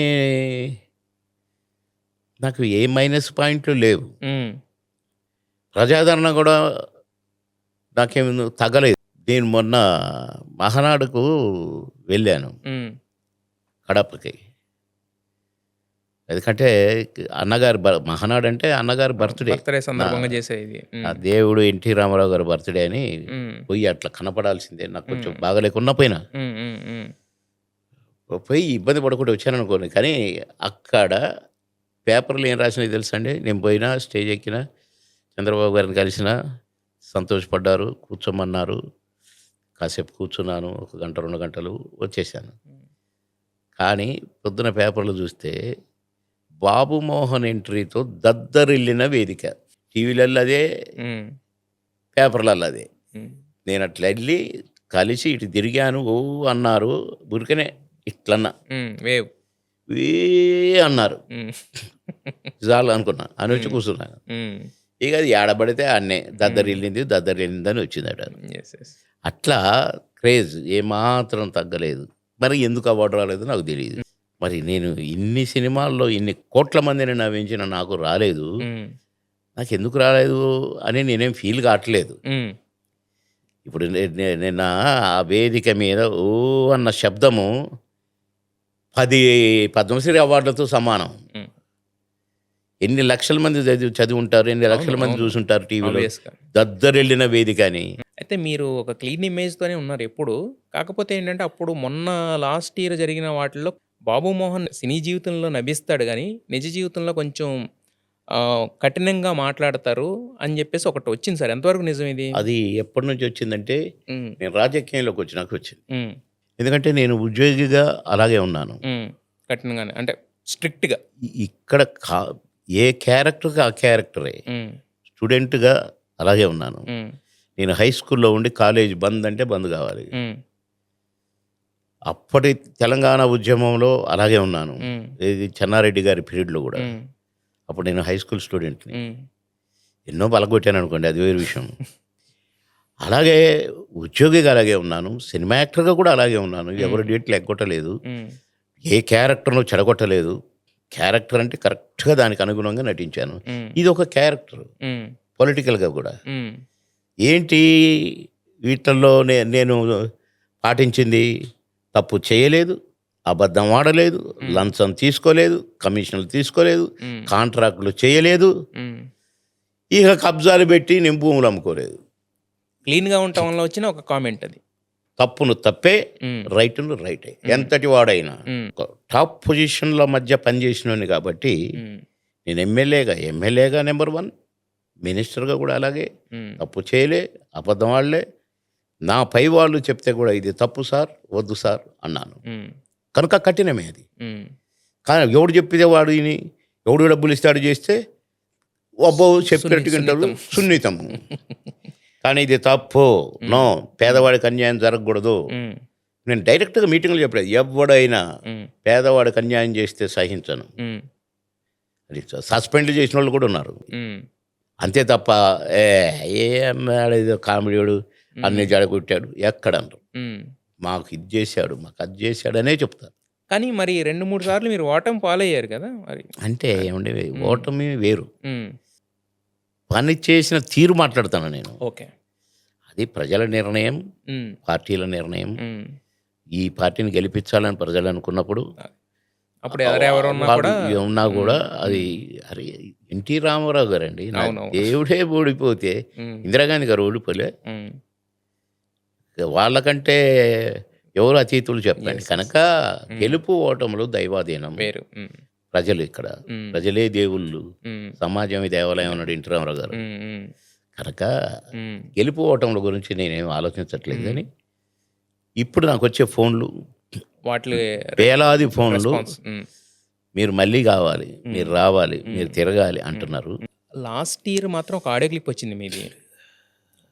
నాకు ఏ మైనస్ పాయింట్లు లేవు. హ్మ్. ప్రజాదరణ గూడా నాకేమి తగ్గలేదు. నేను మొన్న మహానాడుకు వెళ్ళాను హ్మ్. కడపకి. ఎందుకంటే అన్నగారి మహానాడంటే అన్నగారి బర్త్‌డే. బర్త్‌డే నా సందర్భంగా చేసేది. నా హ్మ్. దేవుడు 'ఎన్టీ రామారావు' గారి బర్త్‌డే అని హ్మ్. పోయి అట్లా కనపడాల్సిందే. నాకు కొంచెం హ్మ్. బాగాలేకున్నా పోయినా. హ్మ్. హ్మ్. హ్మ్. పోయి ఇబ్బంది పడకుండా వచ్చాననుకోండి. కానీ అక్కడ పేపర్‌లో ఏం రాసినాయో తెలుసండి? నేను పోయినా, స్టేజ్ ఎక్కినా, చంద్రబాబు గారిని కలిసినా, సంతోషపడ్డారు, కూర్చోమన్నారు. కాసేపు కూర్చున్నాను. ఒక గంట, 2 గంటలు వచ్చేసాను. హ్మ్. కానీ పొద్దున పేపర్‌లో చూస్తే, బాబు మోహన్ ఎంట్రీతో దద్దరిల్లిన వేదిక. టీవీలల్లో అదే, హ్మ్. పేపర్‌లల్లో అదే. హ్మ్. నేనట్లా ఎళ్లి కలిసి ఇటు తిరిగాను. ఓ అన్నారు. ఊరికనే ఇట్లన్నా. హ్మ్. వేవ్. ఏ అన్నారు. హ్మ్. చాలు అనుకున్నా. అనొచ్చి హ్మ్. కూర్చున్నాను. హ్మ్. ఇక అది ఏడబడితే ఆడనే హ్మ్. దద్దరిల్లిందని వచ్చిందట. యెస్. యెస్. అట్లా క్రేజ్ ఏమాత్రం తగ్గలేదు. మరి ఎందుకు అవార్డ్ రాలేదో నాకు తెలీదు. హ్మ్. మరి నేను ఇన్ని సినిమాల్లో ఇన్ని కోట్ల మందిని నవ్వించిన నాకు రాలేదు. హ్మ్. నాకెందుకు రాలేదు అని నేనేం ఫీల్ కావట్లేదు. హ్మ్. ఇప్పుడు నిన్న ఆ వేదిక మీద అన్న శబ్దము 10 పద్మశ్రీ అవార్డులతో సమానం. హ్మ్. ఎన్ని లక్షల మంది చదివుంటారు. ఎన్ని అవును. లక్షల మంది అవును. చూసుంటారు టీవీలో. ఆబ్వియస్‌గా. దద్దరిల్లిన వేదిక అని. అయితే మీరు ఒక క్లీన్ ఇమేజ్‌తోనే ఉన్నారు ఎప్పుడు. కాకపోతే ఏంటంటే, అప్పుడు మొన్న లాస్ట్ ఇయర్ జరిగిన వాటిల్లో 'బాబు మోహన్' సినీ జీవితంలో నభిస్తాడు గానీ, నిజ జీవితంలో కొంచెం కఠినంగా మాట్లాడతారు అని జెప్పేసి ఒకటొచ్చింది సార్. ఎంతవరకు నిజం ఇది? అది ఎప్పటినుంచొచ్చిందంటే, హ్మ్. నేను రాజకీయంలోకొచ్చినాక వచ్చింది. హ్మ్. ఎందుకంటే నేను ఉద్యోగిగా అలాగే ఉన్నాను. హ్మ్. కఠినంగానే. అంటే స్ట్రిక్ట్‌గా. ఇక్కడ ఏ క్యారెక్టర్‌కి ఆ క్యారెక్టరే. హ్మ్. స్టూడెంట్‌గా అలాగే ఉన్నాను. హ్మ్. నేను హై స్కూల్‌లో ఉండి కాలేజ్ బంద్ అంటే బంద్ కావాలి. హ్మ్. అప్పటి తెలంగాణ ఉద్యమంలో అలాగే ఉన్నాను. హ్మ్. ఇది చెన్నారెడ్డి గారి పీరియడ్‌లో గూడా. హ్మ్. అప్పుడు నేను హై స్కూల్ స్టూడెంట్‌ని. హ్మ్. ఎన్నో పలగొట్టాననుకోండి, అది వేరే విషయం. అలాగే ఉద్యోగిగా అలాగే ఉన్నాను. సినిమా యాక్టర్‌గా కూడా అలాగే ఉన్నాను. ఎవరి డేట్లు ఎగ్గొట్టలేదు. హ్మ్. ఏ క్యారెక్టర్‌ను చెడగొట్టలేదు. క్యారెక్టర్ అంటే కరెక్ట్‌గా దానికి అనుగుణంగా నటించాను. హ్మ్. ఇది ఒక క్యారెక్టర్ హ్మ్. పొలిటికల్‌గా గూడా. హ్మ్. ఏంటి వీటిల్లో నేను పాటించింది తప్పు చేయలేదు, అబద్ధం ఆడలేదు, హ్మ్. లంచం తీసుకోలేదు, కమిషన్లు తీసుకోలేదు, హ్మ్. కాంట్రాక్టులు చేయలేదు, హ్మ్. ఇక కబ్జాలు పెట్టి నేను భూములు అమ్ముకోలేదు. క్లీన్‌గా ఉండటం వల్ల వచ్చిన ఒక కామెంట్ అది. తప్పును తప్పే, హ్మ్. రైటును రైటే. హ్మ్. ఎంతటి వాడైనా. హ్మ్. ఒక టాప్ పొజిషన్‌ల మధ్య పనిచేసినోడిని కాబట్టి హ్మ్. నేను ఎమ్మెల్యేగా నంబర్ 1, మినిస్టర్‌గా కూడా అలాగే. హ్మ్. తప్పు చేయలే, అబద్ధం ఆడలే. నా పై వాళ్ళు చెప్తే కూడా ఇది తప్పు సార్, వద్దు సార్ అన్నాను. హ్మ్. కనుక కఠినమే అది. హ్మ్. కానీ ఎవడు చెప్పితే వాడు విని, ఎవడు డబ్బులు ఇస్తాడు చేస్తే అబ్బో చెప్పినట్టు వింటాడు. సున్నితం. సున్నితము. కానీ ఇది తప్పు. నో, హ్మ్. పేదవాడికి అన్యాయం జరగకూడదు. హ్మ్. నేను డైరెక్ట్‌గా మీటింగ్‌లో చెప్పలేదు. ఎవడైనా హ్మ్. పేదవాడికి అన్యాయం చేస్తే సహించను. హ్మ్. అది సస్పెండ్ చేసినోళ్ళు కూడా ఉన్నారు. హ్మ్. అంతే తప్ప ఏ ఏం ఆడేదో కామెడీయోడు అన్నీ హ్మ్. జడగొట్టాడు ఎక్కడనరు. హ్మ్. మాకు ఇది చేశాడు, మాకు అది చేశాడనే చెప్తారు. కానీ మరి 2, 3 సార్లు మీరు ఓటమి పాలయ్యారు కదా! మరి. అంటే అది. ఏమండి, హ్మ్. ఓటమి వేరు. హ్మ్. పని చేసిన తీరు మాట్లాడతాను నేను. ఓకే. అది ప్రజల నిర్ణయం, హ్మ్. పార్టీల నిర్ణయం. హ్మ్. ఈ పార్టీని గెలిపించాలని ప్రజలు అనుకున్నప్పుడు అప్పుడు ఎవరెవరున్నా వాడు కూడా ఉన్నా హ్మ్. కూడా అది హ్మ్. అరే ఎన్టీ రామారావు గారండి. నా అవునవును. దేవుడే ఓడిపోతే హ్మ్. ఇందిరాగాంధీ గారు ఓడిపోలే. హ్మ్. వాళ్ళకంటే ఎవరు అతీతులు చెప్పండి. యెస్. యెస్. కనుక హ్మ్. గెలుపు ఓటములు దైవాధీనం. వేరు. హ్మ్. ప్రజలు ఇక్కడ. హ్మ్. ప్రజలే దేవుళ్ళు. హ్మ్. సమాజమే దేవాలయం అన్నాడు ఎన్టీ రామారావు గారు. హ్మ్. హ్మ్. కనుక హ్మ్. గెలుపు ఓటముల గురించి నేనేం ఆలోచించట్లేదు హ్మ్. గానీ, ఇప్పుడు నాకొచ్చే ఫోన్లు వాటిలి వేలాది ఫోన్లు, రెస్పాన్స్. హ్మ్. మీరు మళ్ళీ గావాలి, మీరు హ్మ్. రావాలి, మీరు హ్మ్. తిరగాలి హ్మ్. అంటున్నారు. లాస్ట్ ఇయర్ మాత్రం ఒక ఆడియో క్లిప్ వచ్చింది మీది.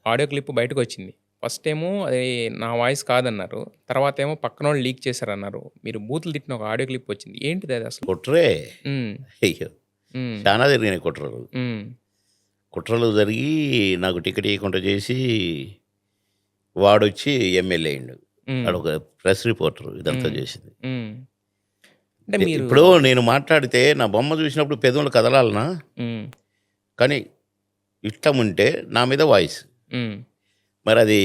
Audio clip బయటకొచ్చింది. ఫస్టేమో అది నా వాయిస్ కాదన్నారు. తర్వాతేమో పక్కనోళ్ళు లీక్ చేశారన్నారు. మీరు బూతులు తిట్టిన ఒక ఆడియో క్లిప్ వచ్చింది. ఏంటిదది అసలు? కుట్రే. హ్మ్. అయ్యో! హ్మ్. చానా జరిగినాయి కుట్రలు. హ్మ్. కుట్రలు జరిగి నాకు టికెట్ ఇయ్యకుండా చేసి, వాడొచ్చి ఎమ్మెల్యే అయిండు. హ్మ్. ఆడొక ప్రెస్ రిపోర్టర్ ఇదంతా హ్మ్. చేసింది. హ్మ్. అంటే మీరు ఇప్పుడు నేను మాట్లాడితే నా బొమ్మ చూసినప్పుడు పెదవులు కదలాలనా? హ్మ్. కానీ ఇష్టముంటే నా మీద వాయిస్. హ్మ్. మరది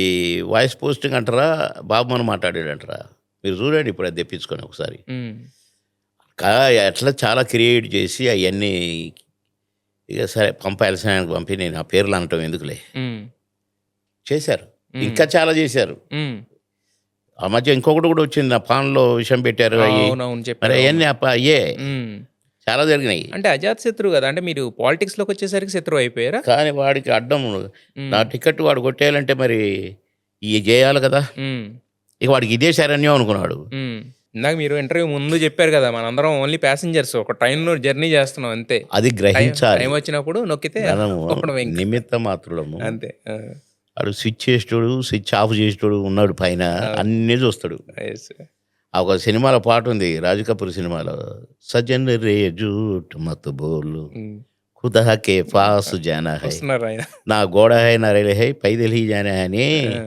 వాయిస్ పోస్టింగ్ అంటారా? బాబుమని మాట్లాడాడంటారా? మీరు చూడండి ఇప్పుడు అది తెప్పించుకొని ఒకసారి. హ్మ్. కా అట్లా చాలా క్రియేట్ చేసి అయన్నీ ఇక సరే పంపాల్సిన ఆయనకు పంపి నేను ఆ పేర్లు అనటం ఎందుకులే. హ్మ్. చేశారు. హ్మ్. ఇంకా చాలా చేశారు. హ్మ్. ఆ మధ్య ఇంకొకటి కూడా వచ్చింది. నా పాన్‌లో విషం పెట్టారు అయ్యి. అవునవును. మరి చెప్పారు. అవును. అయన్నీ అయ్యే హ్మ్. చాలా జరిగినాయి. అంటే అజాతశత్రువు గదా! అంటే మీరు పాలిటిక్స్‌లోకొచ్చేసరికి శత్రువయిపోయారా? కానీ వాడికి అడ్డం నా హ్మ్. టికెట్ వాడు కొట్టేయాలంటే మరి ఇయి జేయాలి కదా! హ్మ్. ఇక వాడికి ఇదే శరణ్యం అనుకున్నాడు. హ్మ్. ఇందాక మీరు ఇంటర్వ్యూ ముందు జెప్పారు గదా! మనందరం ఓన్లీ ప్యాసింజర్స్. ఒక ట్రైన్‌లో జర్నీ జేస్తున్నాం అంతే. అది గ్రహించాలి. టైమొచ్చినప్పుడు నొక్కితే మనము పోవడమే ఇంక. నిమిత్త మాత్రులము. అంతే. ఆ! ఆడు స్విచ్ చేసేటోడు, స్విచ్ ఆఫ్ చేసేటోడు ఉన్నాడు పైన. అవును. అన్నీ చూస్తాడు. యెస్. ఆ ఒక సినిమాలో పాటుంది 'రాజ్ కపూర్' సినిమాలో 'సజన్ రే జూట్ మత్ బోల్ హ్మ్. ఖుదా కే హ్మ్. పాస్ జానా హై వస్తున్నారాయన. నా గోడ హై నరేలే హై పైదల్ హీ జానా హై' అని ఆ!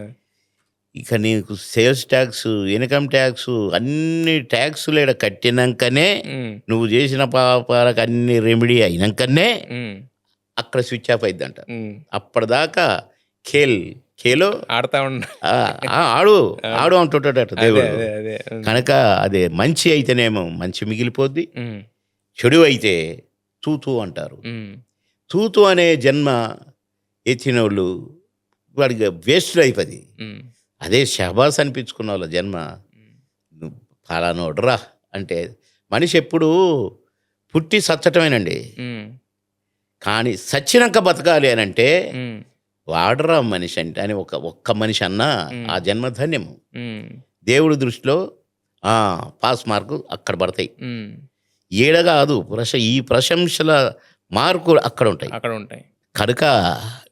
ఇక నీకు సేల్స్ టాక్స్, ఇన్‌కమ్ టాక్స్ అన్ని టాక్స్‌లు ఈడ కట్టినంకనే హ్మ్. నువ్వు చేసిన పాపాలకు అన్ని రెమెడీ అయినంకనే హ్మ్. అక్కడ స్విచ్ ఆఫ్ అయిద్దంట. హ్మ్. అప్పటిదాకా ఖేల్ ఖేలో ఆడతా ఉండ ఆ! ఆ! ఆడు, అవును. ఆడు అంటుంటాడట అదే. దేవుడు. అదే. అదే. హ్మ్. కనుక అదే మంచి అయితేనేమో మంచి మిగిలిపోద్ది. హ్మ్. చెడు అయితే తూ తూ అంటారు. హ్మ్. తూ తూ అనే జన్మ ఎత్తినోళ్ళు వాడికి వేస్ట్ లైఫ్ అది. హ్మ్. అదే షహబాస్ అనిపించుకున్నోళ్ళ జన్మ హ్మ్. నువ్వు ఫలానోడురా అంటే మనిషి ఎప్పుడూ పుట్టి సచ్చటమేనండి. హ్మ్. కానీ సచ్చినంక బతకాలి అనంటే హ్మ్. వాడురా మనిషి అంటే అని ఒక్క మనిషి అన్నా ఆ హ్మ్. జన్మ ధన్యము. హ్మ్. దేవుడి దృష్టిలో ఆ! పాస్ మార్కు అక్కడ పడతాయి. హ్మ్. ఈడ గాదు ఈ ప్రశంసల మార్కులు అక్కడుంటాయి. అక్కడుంటాయి. కనుక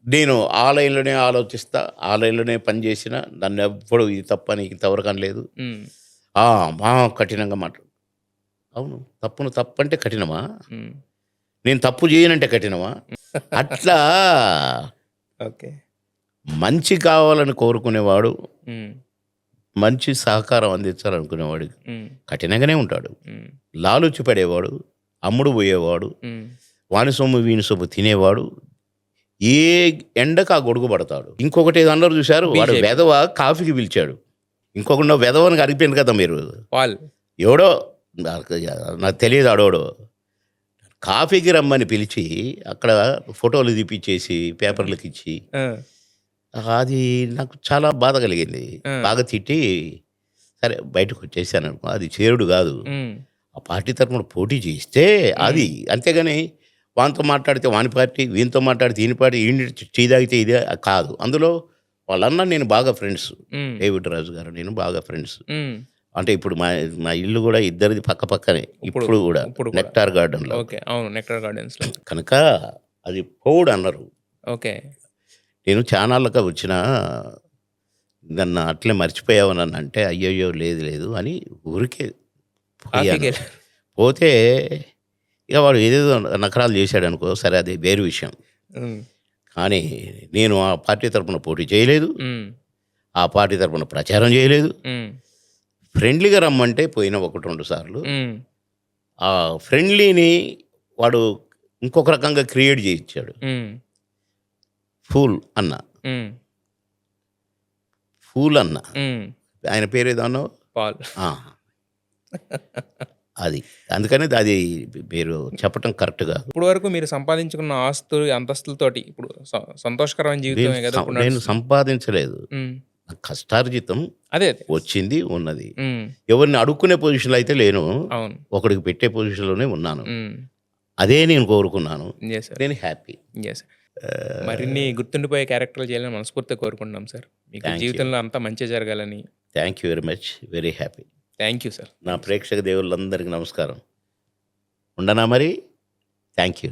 నేను ఆ లైన్‌లోనే ఆలోచిస్తా. ఆ లైన్‌లోనే పని చేసినా నన్నెవ్వడు ఇది తప్పని ఇంతవరకు అనలేదు. హ్మ్. ఆ! కఠినంగా అవును. తప్పును తప్పంటే కఠినమా? హ్మ్. నేను తప్పు చేయనంటే కఠినమా? అట్లా ఓకే. మంచి కావాలని కోరుకునేవాడు, హ్మ్. మంచి సహకారం అందించాలనుకునేవాడు హ్మ్. కఠినంగానే ఉంటాడు. హ్మ్. లాలూచి పడేవాడు, అమ్ముడు పోయేవాడు, హ్మ్. వాని సొమ్ము, వీని సొమ్ము తినేవాడు ఏ ఎండకు ఆ గొడుగు పడతాడు. ఇంకొకటేదో అన్నారు చూసారు? వాడు బీజేపీ. వెధవ కాఫీకి పిలిచాడు. ఇంకొకడినో వెధవని అడిగిపోయింది కదా మీరు. పాల్. ఎవడో నాకు నాకు తెలియదు ఆడోడో. కాఫీకి రమ్మని పిలిచి, అక్కడ ఫోటోలు తీపిచ్చేసి, ఆ! పేపర్‌లకిచ్చి, ఆ! అది నాకు చాలా బాధ కలిగింది. ఆ! బాగా తిట్టి, సరే బయటకొచ్చేసాననుకో. అది చేరుడు గాదు. హ్మ్. ఆ పార్టీ తరపున పోటీ చేయిస్తే హ్మ్. అది. అంతేగాని వానితో మాట్లాడితే వాని పార్టీ, వీనితో మాట్లాడితే ఈని పార్టీ, ఈయన టీ తాగితే ఇదే కాదు. అందులో వాళ్ళన్న నేను బాగా ఫ్రెండ్స్. హ్మ్. డేవిడ్ రాజు గారు నేను బాగా ఫ్రెండ్స్. హ్మ్. అంటే ఇప్పుడు మా మా ఇల్లు గూడా ఇద్దరిది పక్క పక్కనే. ఇప్పుడు ఇప్పుడు గూడా ఇప్పుడు కూడా. నెక్టార్ గార్డెన్‌లో. ఓకే. అవును. నెక్టార్ గార్డెన్స్‌లో. కనుక అది పోవుడన్నారు. ఓకే. నేను చానాళ్ళగా వచ్చినా నన్ను అట్లే మర్చిపోయావు నన్నంటే, అయ్యయ్యో! లేదు లేదు అని ఊరికే పోయాను. కాఫీకెళ్ళారు. పోతే ఇక వాడు ఏదేదో నఖరాలు చేశాడనుకో, సరే అది వేరు విషయం. హ్మ్. కానీ నేను ఆ పార్టీ తరపున పోటీ చేయలేదు. హ్మ్. ఆ పార్టీ తరపున ప్రచారం చేయలేదు. హ్మ్. ఫ్రెండ్లీగా రమ్మంటే పోయిన 1, 2 సార్లు. హ్మ్. ఆ ఫ్రెండ్లీని వాడు ఇంకొక రకంగా క్రియేట్ చేయిచ్చాడు. హ్మ్. ఫూల్ అన్న. హ్మ్. ఫూల్ అన్న. హ్మ్. ఆయన పేరేదో అన్నావు? పాల్. ఆ! అది. అందుకని అది మీరు చెప్పటం కరెక్ట్ కాదు. ఇప్పటి వరకు మీరు సంపాదించుకున్న ఆస్తులు, అంతస్తులతోటి ఇప్పుడు సంతోషకరమైన జీవితమే గదా! ఇప్పుడు నేను నడుస్తుంది. సంపాదించలేదు. హ్మ్. నా కష్టార్జితం అదే. అదే. వచ్చింది, ఉన్నది. హ్మ్. ఎవరిని అడుక్కునే పొజిషన్‌లో అయితే లేను. అవును. ఒకడికి పెట్టే పొజిషన్‌లోనే ఉన్నాను. హ్మ్. అదే నేను కోరుకున్నాను. Yes sir. నేను హ్యాపీ. యెస్. మరిన్ని ఆహ్, గుర్తుండిపోయే క్యారెక్టర్‌లు చేయాలని మనస్ఫూర్తిగా కోరుకుంటున్నాం సార్. మీకు థాంక్ యూ. జీవితంలో అంతా మంచే జరగాలని. Thank you very much. Very happy. Thank you sir. నా థాంక్ యూ. ప్రేక్షక దేవుళ్ళందరికీ నమస్కారం. ఉండనా మరి? Thank you.